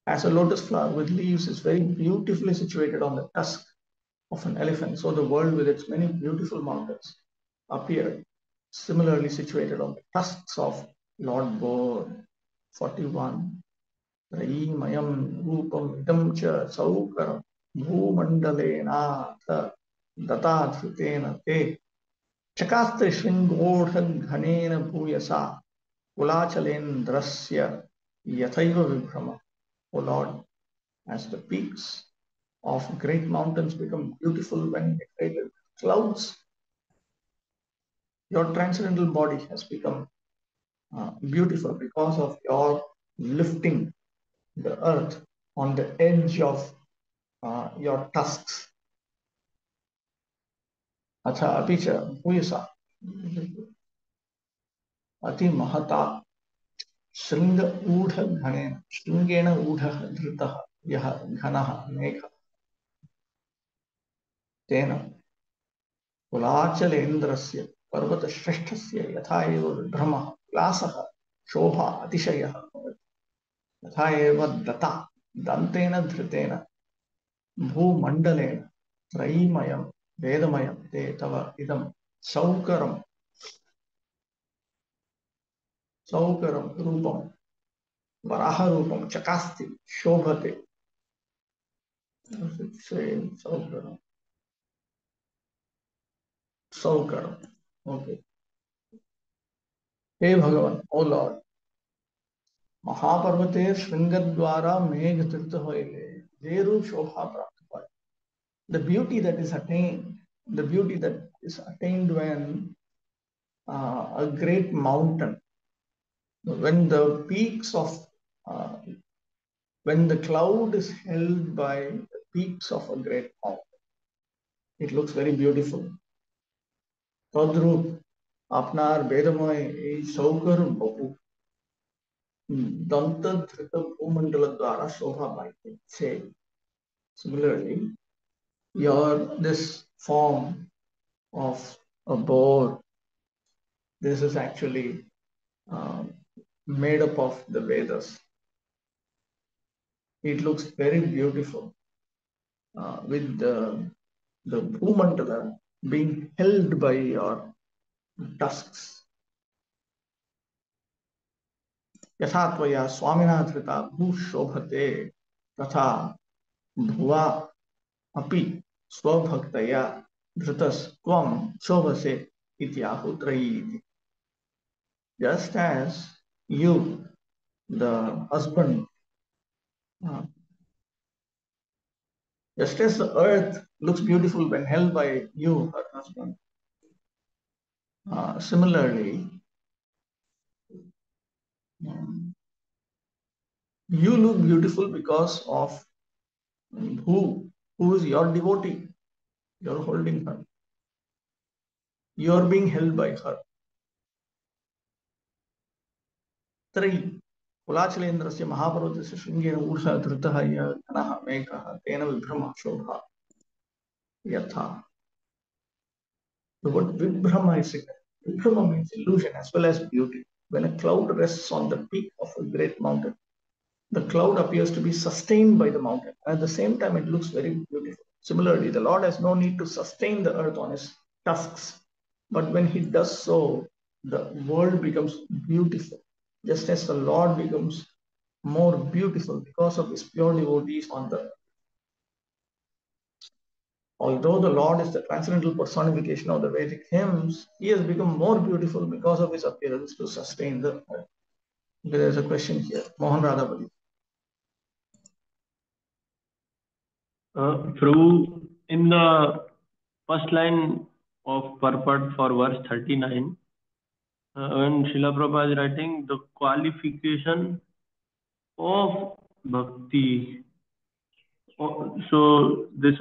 Speaker 1: As a lotus flower with leaves is very beautifully situated on the tusk of an elephant, so the world with its many beautiful mountains appeared similarly situated on the tusks of Lord Bod. 41. Mayam Rupam Idam Cha Saukaram Bhumandalenath Datadhrutena Te Chakastra Shringodha Ghanena Bhuyasa Kulachalendrasya Yathaiva Vibhrama. O Lord, as the peaks of great mountains become beautiful when decorated with clouds, your transcendental body has become beautiful because of your lifting the earth on the edge of your tusks. Atha apicha bhuyasa ati mahata Shringa ऊढ घनेन शृंगेण ऊढः धृतः यः घनः मेघः तेन कुलाचलेन्द्रस्य पर्वतश्रेष्ठस्य यथा एव विभ्रमः विलासः शोभा अतिशयः भवति तथा एव दता दन्तेन धृतेन भूमण्डलेन त्रयीमयं वेदमयं ते तव इदं सौकरं सौकरं रूपं वराहरूपं चकास्ति शोभते सौकरं सौकरम ओके हे भगवान ओ लॉर्ड महापर्वते श्रृंग द्वारा मेघ तीर्थ होइले जे रूप शोभा प्राप्त पाए the beauty that is attained the beauty that is attained when a great mountain when the peaks of uh, when the cloud is held by the peaks of a great mountain it looks very beautiful তদ্রূপ আপনার বেদময় এই সৌকর বপু দন্তধৃত ভূমণ্ডল দ্বারা শোভা পাইতেছে similarly this form of a boar this is actually um, made up of the Vedas it looks very beautiful with the bhumandala being held by your tusks यथा त्वया स्वामिना धृता भूशोभते तथा भुवा अपि स्वभक्तया धृतस्त्वं शोभसे इत्याहुत्रयी just as you the husband just as the earth looks beautiful when held by you her husband similarly you look beautiful because of who is your devotee you're holding her you're being held by her 3 कुलाचलेन्द्रस्य महापर्वतस्य शृंगेन ऊर्ध्वा धृतः यः घनः मेघः तेन विभ्रमः शोभा यथा the word vibhrama is vibhrama means illusion as well as beauty when a cloud rests on the peak of a great mountain the cloud appears to be sustained by the mountain at the same time it looks very beautiful similarly the Lord has no need to sustain the earth on his tusks but when he does so the world becomes beautiful just as the Lord becomes more beautiful because of his pure devotees on the earth. Although the Lord is the transcendental personification of the Vedic hymns, he has become more beautiful because of his appearance to sustain the earth. Okay, there's a question here. Mohan Radhabali.
Speaker 3: Prabhu, in the first line of purport for verse 39, when Srila Prabhupada is writing the qualification of bhakti, so this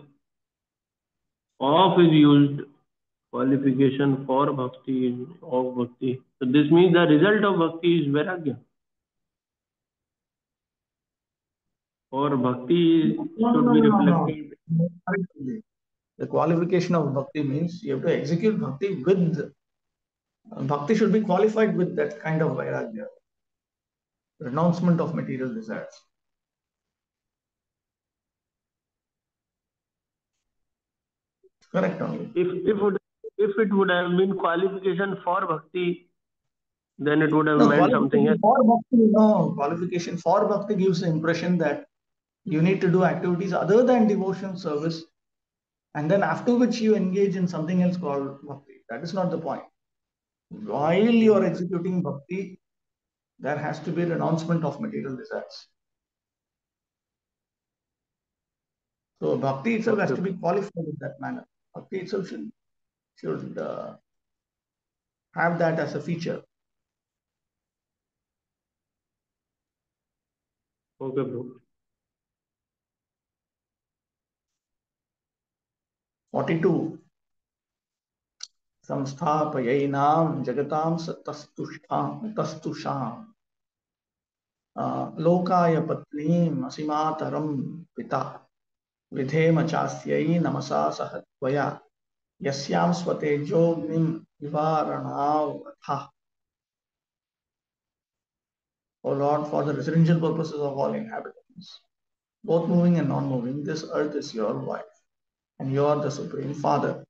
Speaker 3: of is used, qualification for bhakti is of bhakti. So this means the result of bhakti is vairagya. Or bhakti should be reflected.
Speaker 1: The qualification of bhakti means you have to execute bhakti with bhakti should be qualified with that kind of vairagya, renouncement of material desires. Correct only.
Speaker 3: If it would have been qualification for bhakti, then it would have meant something else.
Speaker 1: Qualification for bhakti gives the impression that you need to do activities other than devotion service, and then after which you engage in something else called bhakti. That is not the point. While you are executing bhakti, there has to be renouncement of material desires. So bhakti itself has to be qualified in that manner. Bhakti itself should have that as a feature.
Speaker 3: Okay, bro.
Speaker 1: 42. संस्थापयैनां जगतां तस्तुषाम् Lokaya patnim asimataram pita vidhema chastyai namasa sahatvaya yasyam swate jognim vivaranav atha. O Lord, for the residential purposes of all inhabitants, both moving and non-moving, this earth is your wife, and you are the Supreme Father.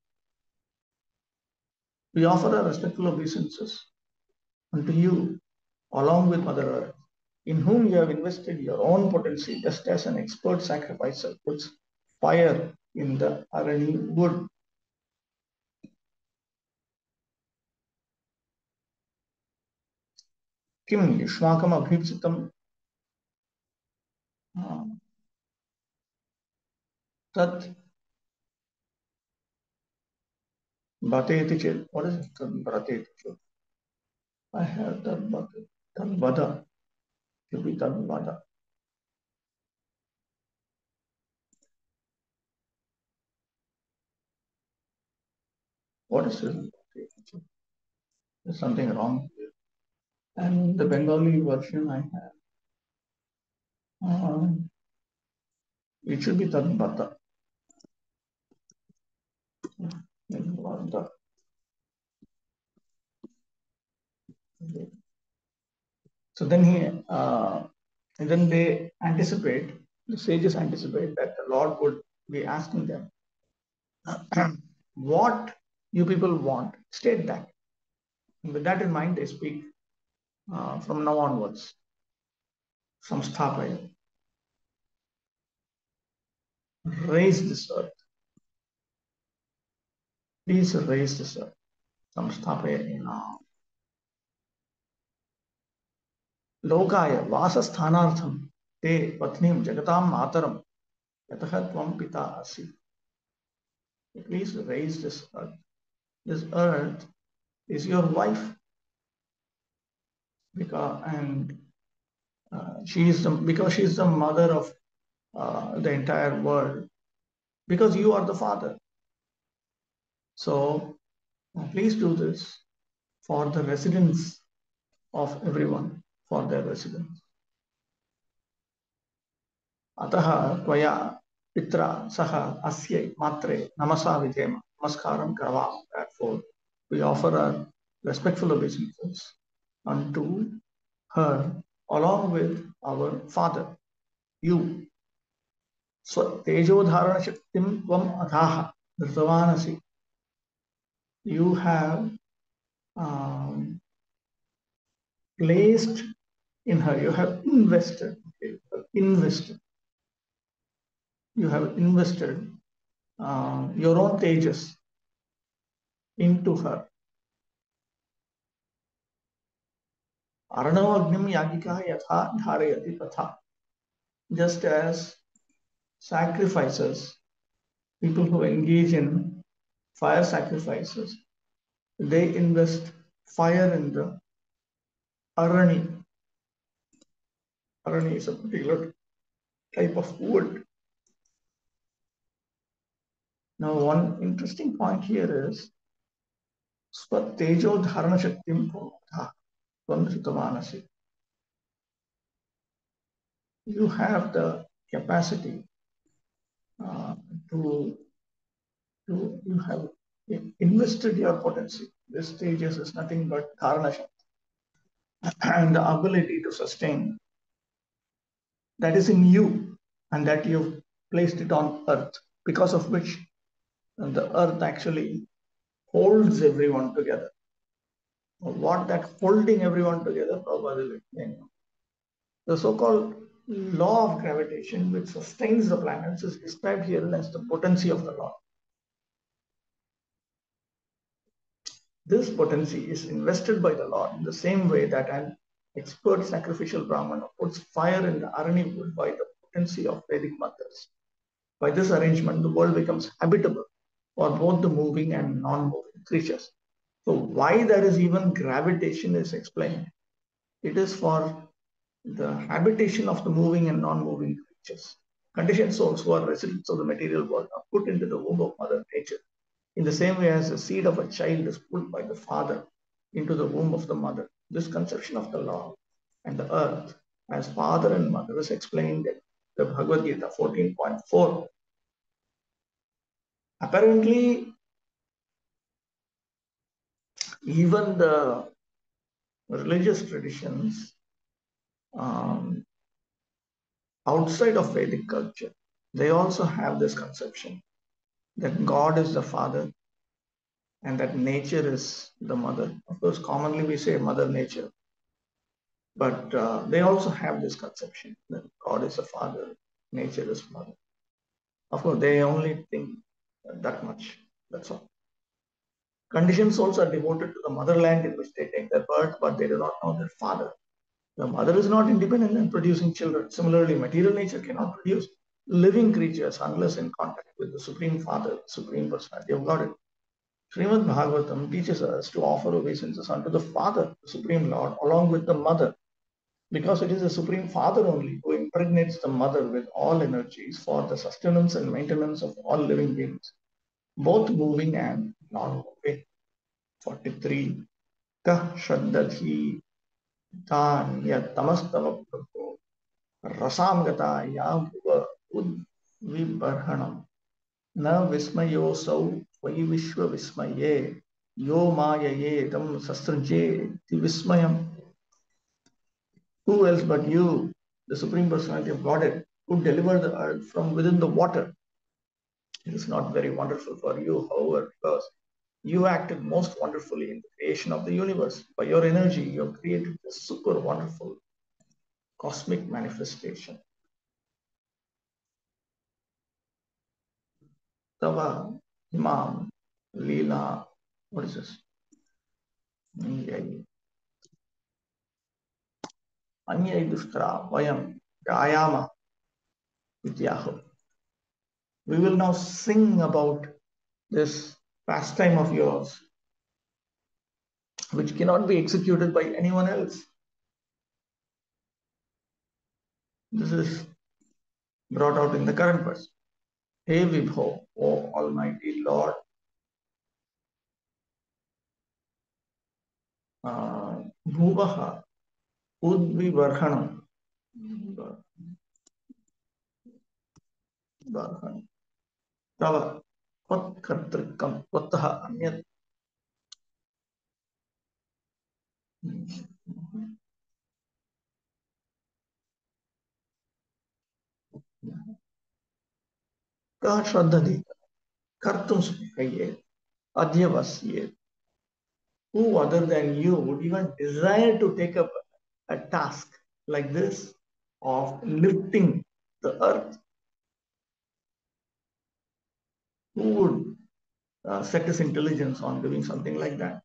Speaker 1: We offer our respectful obeisances unto you, along with Mother Earth, in whom you have invested your own potency, just as an expert sacrificer puts fire in the arani wood. Kim yushmakam abhipsitam tat bhateti chet. What is it? Tat bhateti chet. I have tat bhateti. Tat vada. Should be tat vada. What is this? There's something wrong here. And the Bengali version I have, it should be tat bhata. So then they anticipate, the sages anticipate that the Lord would be asking them, what you people want, state that. And with that in mind, they speak from now onwards, samsthapaya, raise this earth. Please raise this earth. Samsthapaya now. Lokaya vasasthanartham te patnim jagatam mataram yataha tvam pita asi. Please raise this earth. This earth is your wife, because she is the mother of the entire world, because you are the father. So please do this for the residents of everyone, for their residents. Ataha tvaya pitra saha asye matre namasa vidhema namaskaram karvam. Therefore, we offer our respectful obeisances unto her along with our father, you. Tejodharana shaktim tvam adhaha dhృతవానసి. You have placed in her, you have invested your own tejas into her. Aranavagnim yagika yatha dharayati tatha. Just as sacrifices, people who engage in fire sacrifices, they invest fire in the arani. Arani is a particular type of wood. Now, one interesting point here is Tejo Dharana Shaktim Tvam. You have the capacity you have invested your potency. This Tejas is nothing but Dharana Shakti, and the ability to sustain that is in you, and that you've placed it on earth, because of which the earth actually holds everyone together. What that holding everyone together, Prabhu will explain. The so-called law of gravitation, which sustains the planets, is described here as the potency of the Lord. This potency is invested by the Lord in the same way that an expert sacrificial Brahmana puts fire in the arani wood by the potency of Vedic mothers. By this arrangement, the world becomes habitable for both the moving and non-moving creatures. So why there is even gravitation is explained. It is for the habitation of the moving and non-moving creatures. Conditioned souls who are residents of the material world are put into the womb of Mother Nature, in the same way as the seed of a child is pulled by the father into the womb of the mother. This conception of the law and the earth as father and mother is explained in the Bhagavad Gita 14.4. Apparently, even the religious traditions outside of Vedic culture, they also have this conception that God is the father and that nature is the mother. Of course, commonly we say mother nature, but they also have this conception that God is the father, nature is mother. Of course, they only think that much. That's all. Conditioned souls are devoted to the motherland in which they take their birth, but they do not know their father. The mother is not independent in producing children. Similarly, material nature cannot produce living creatures unless in contact with the Supreme Father, Supreme Personality of Godhead. Srimad Bhagavatam teaches us to offer obeisances unto the Father, the Supreme Lord, along with the Mother, because it is the Supreme Father only who impregnates the Mother with all energies for the sustenance and maintenance of all living beings, both moving and non-moving. 43. Kah Shraddadhi Tanya Tamastava Prabhu Rasam Gata Yabhuva Udvibarhanam Na Vismayosau Vai Vishwa Vismaye Yo Mayaye Tam Sastranje Ti Vismayam. Who else but you, the Supreme Personality of Godhead, could deliver the earth from within the water? It is not very wonderful for you, however, because you acted most wonderfully in the creation of the universe. By your energy, you have created this super wonderful cosmic manifestation. Tava, Imam, Leela, what is this? Anyai Dushtra, Vayam, Gayama, Vidyaho. We will now sing about this pastime of yours, which cannot be executed by anyone else. This is brought out in the current verse. Hey Vibho, O Almighty Lord, Bhuvaha, Udvivarhanam, Tava, Vatkartrikam, Vataha Anyat. Kah Shraddhadi, Kartum Sukhaye, Adhyavasye. Who other than you would even desire to take up a task like this of lifting the earth? Who would set his intelligence on doing something like that?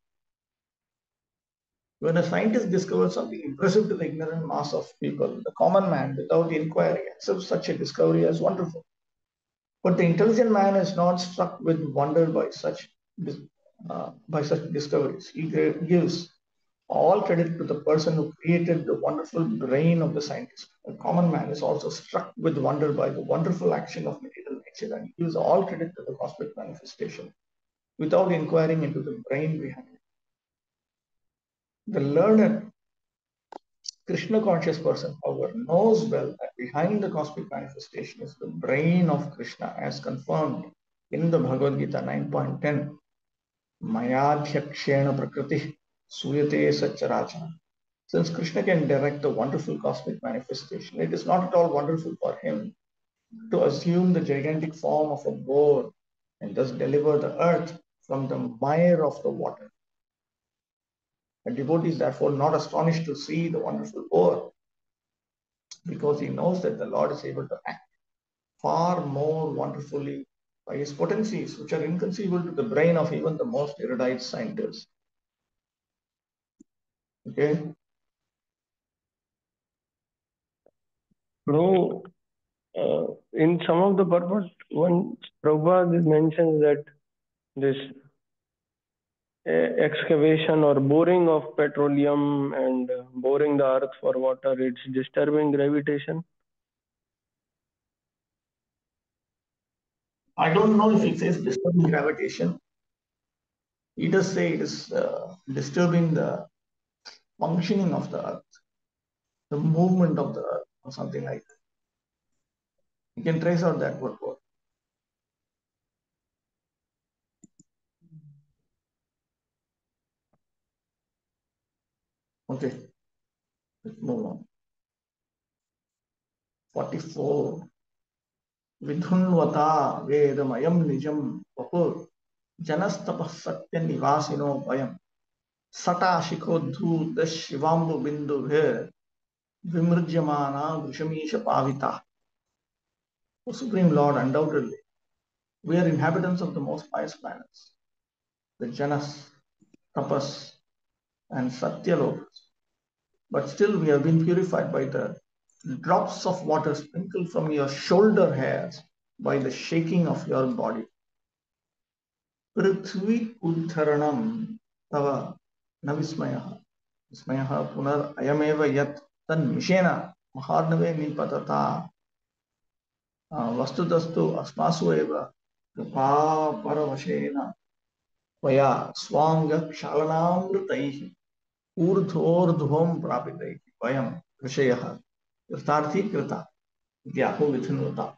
Speaker 1: When a scientist discovers something impressive to the ignorant mass of people, the common man, without inquiry, accepts such a discovery as wonderful. But the intelligent man is not struck with wonder by such discoveries. He gives all credit to the person who created the wonderful brain of the scientist. The common man is also struck with wonder by the wonderful action of material nature, and he gives all credit to the cosmic manifestation without inquiring into the brain behind it. The learned Krishna conscious person, however, knows well that behind the cosmic manifestation is the brain of Krishna, as confirmed in the Bhagavad Gita 9.10. Mayadhyakshena prakriti suyate sacharacha. Since Krishna can direct the wonderful cosmic manifestation, it is not at all wonderful for him to assume the gigantic form of a boar and thus deliver the earth from the mire of the water. A devotee is therefore not astonished to see the wonderful boar, because he knows that the Lord is able to act far more wonderfully by his potencies, which are inconceivable to the brain of even the most erudite scientists. Okay?
Speaker 3: Bro, in some of the purpose, one Prabhupada mentions that this excavation or boring of petroleum and boring the earth for water, it's disturbing gravitation.
Speaker 1: I don't know if it says disturbing gravitation. He does say it is disturbing the functioning of the earth. the movement of the earth or something like that. You can trace out that word. Okay, let's move on. 44. Vidhunvata vedamayam nijam vapur janastapah satya nivasino vayam sata shikodhu shivambu bindu bhe vimrjamana vrishamisha pavita. O Supreme Lord, undoubtedly, we are inhabitants of the most pious planets, the Janas, Tapas, and Satyalokas. But still we have been purified by the drops of water sprinkled from your shoulder hairs by the shaking of your body. Prithvi uddharanam tava navismayaha. Vismayaha punar ayameva yat tan mishena maharnave nipatata vastudastu asmasu eva kripa paravashena vaya swanga kshalanamritaihi ऊर्ध्वोर्ध्वं प्रापितैः वयं ऋषयः कृतार्थीकृता इत्याहो विधिन्वता.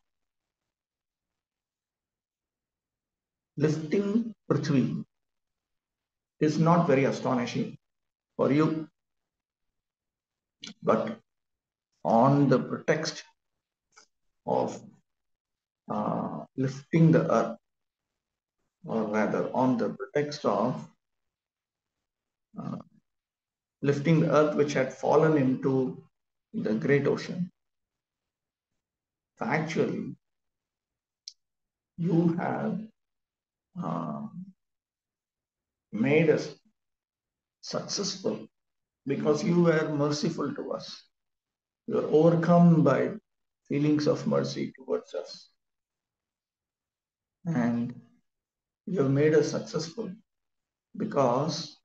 Speaker 1: Lifting Prithvi is not very astonishing for you, but on the pretext of lifting the earth, or rather on the pretext of lifting the earth which had fallen into the great ocean, actually you have made us successful because you were merciful to us. You are overcome by feelings of mercy towards us. And you have made us successful because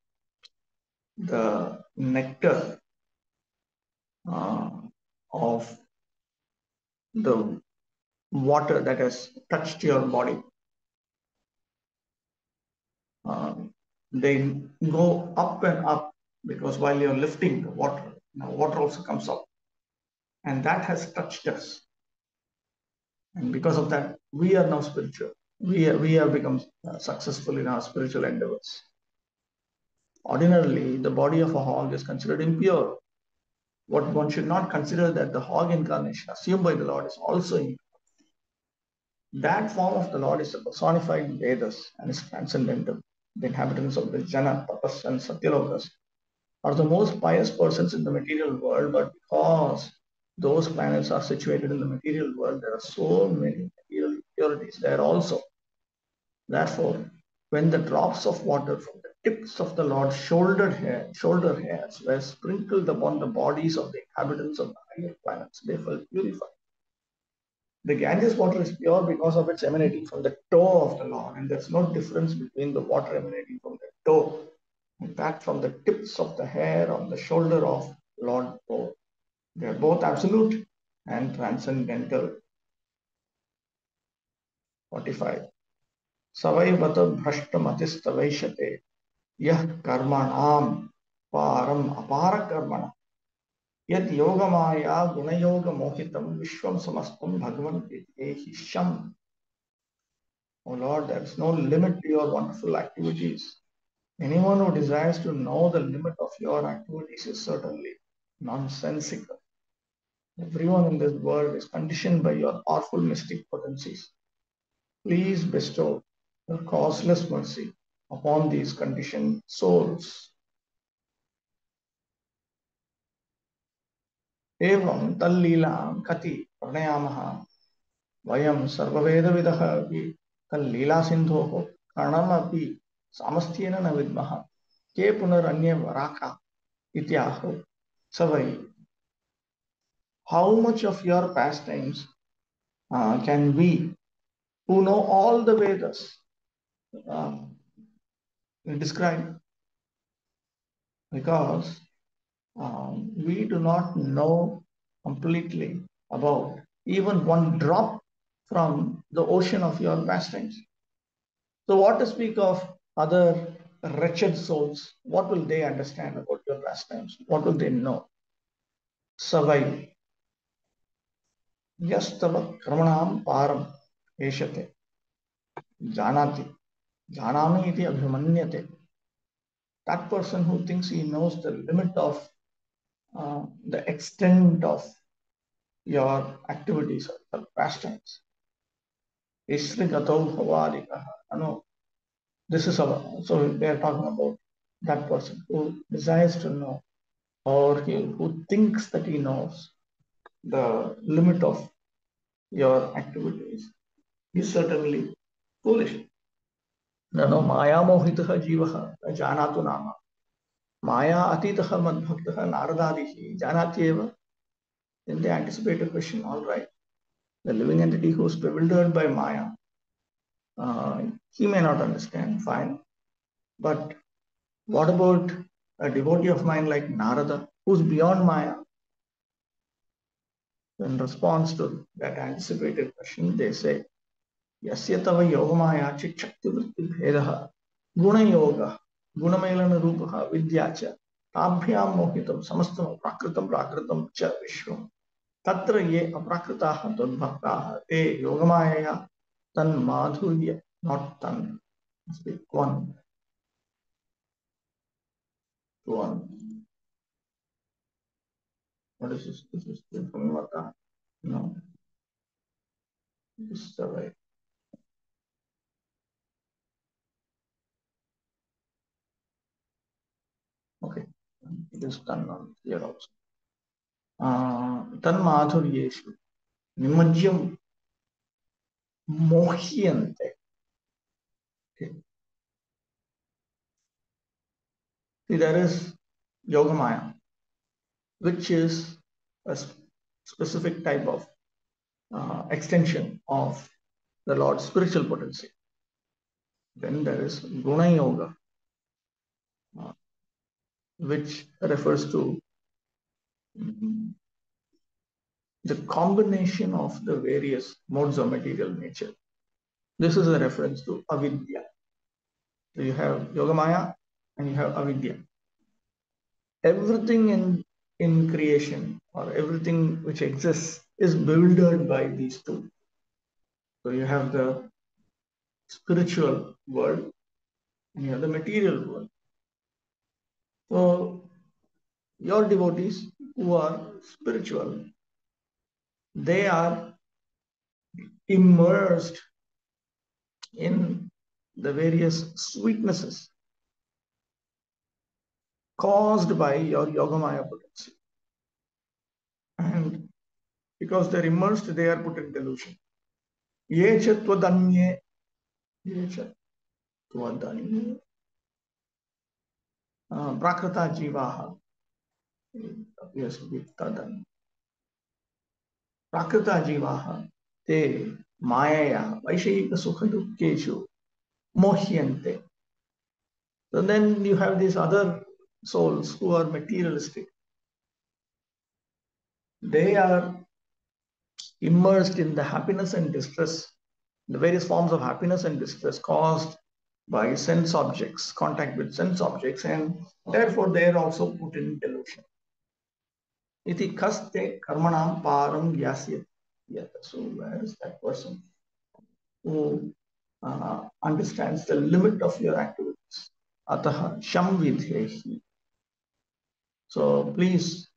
Speaker 1: the nectar of the water that has touched your body, they go up and up because while you're lifting the water, water also comes up. And that has touched us. And because of that, we are now spiritual. We have become successful in our spiritual endeavors. Ordinarily, the body of a hog is considered impure. What one should not consider that the hog incarnation assumed by the Lord is also impure. That form of the Lord is the personified Vedas and is transcendental. The inhabitants of the Jana, Tapas, and Satyalokas are the most pious persons in the material world, but because those planets are situated in the material world, there are so many material impurities there also. Therefore, when the drops of water from the tips of the Lord's shoulder hairs were sprinkled upon the bodies of the inhabitants of the higher planets, they felt purified. The Ganges water is pure because of its emanating from the toe of the Lord, and there's no difference between the water emanating from the toe. In fact, from the tips of the hair on the shoulder of Lord both. They are both absolute and transcendental. 45. Savaivata bhrashtamatistaveshate yah karmanam param apara karmana yad yogamaya gunayoga mohitam vishwam samastam bhagavan hisham. O Lord, there is no limit to your wonderful activities. Anyone who desires to know the limit of your activities is certainly nonsensical. Everyone in this world is conditioned by your powerful mystic potencies. Please bestow your causeless mercy upon these conditioned souls. Evam tallilam kati pranayamaha vayam sarvavedavidah api tallila sindhoho karnam api samasthena na vidmaha ke punaranya varaka ityaho savai. How much of your pastimes can we, who know all the Vedas, describe? Because we do not know completely about even one drop from the ocean of your pastimes. So what to speak of other wretched souls? What will they understand about your pastimes? What will they know? Savai Yastava Karmanam Param Eshate Janati Janami iti Abhimanyate. That person who thinks he knows the limit of the extent of your activities or pastimes. Ishrigato Bhavalikaha. No, this is so they are talking about that person who desires to know, or who thinks that he knows the limit of your activities. He is certainly foolish. No, Maya mohitah jivah janatu nama. Maya atitah madbhaktah naradadihi janati eva. Then they anticipate a question. All right, the living entity who is bewildered by Maya, he may not understand. Fine, but what about a devotee of mine like Narada, who's beyond Maya? In response to that anticipated question, they say, Yasya tava yogamaya chikshakti vritti bhedaha guna yoga gunamelana rupaha vidyacha tabhyam mohitam samastam prakritam cha vishvam tatra ye aprakritaha tadbhaktaha te yogamaya tan madhurya, not tan, must be one. What is this? This is the no. This is the right. Okay, it is done on here also. Tan madhuryeshu nimajyam mohyante. Okay. See, there is yogamaya, which is a specific type of extension of the Lord's spiritual potency. Then there is guna yoga, which refers to the combination of the various modes of material nature. This is a reference to avidya. So you have yogamaya and you have avidya. Everything in creation, or everything which exists, is bewildered by these two. So you have the spiritual world and you have the material world. So your devotees who are spiritual, they are immersed in the various sweetnesses caused by your yogamaya potency. And because they're immersed, they are put in delusion. Yecha twadanye, yecha twadanye, prakrata jivaha, appears to be tadan. Prakrata jivaha, te maya, vaishayika sukha dukkeshu, mohyante. So then you have these other souls who are materialistic. They are immersed in the happiness and distress, the various forms of happiness and distress caused by sense objects, contact with sense objects, and therefore they are also put in delusion. Iti kaste karmanam param yasyat. So where is that person who understands the limit of your activities? Ataha sham vidhehi. So please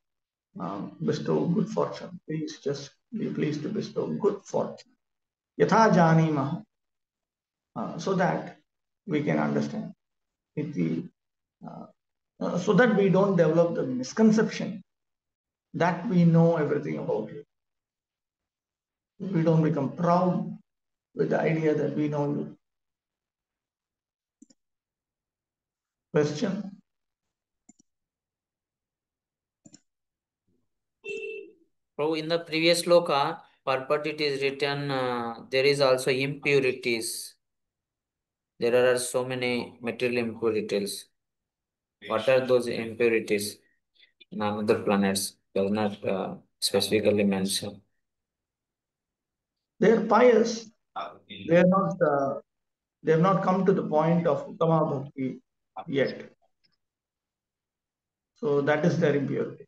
Speaker 1: bestow good fortune. Please just be pleased to bestow good fortune. Yatha janimah. So that we can understand. So that we don't develop the misconception that we know everything about you. We don't become proud with the idea that we know you. Question?
Speaker 2: So in the previous sloka, purport it is written, there is also impurities. There are so many material impurities. What are those impurities in other planets? Does not specifically mention.
Speaker 1: They are pious. They are not. They have not come to the point of Uttama Bhakti yet. So that is their impurity.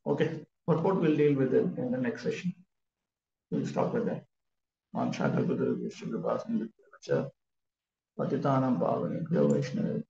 Speaker 1: Okay, purport we'll deal with it in the next session. We'll stop with that. On Shakal Buddha, Patitanam Bhavani, Vishnu,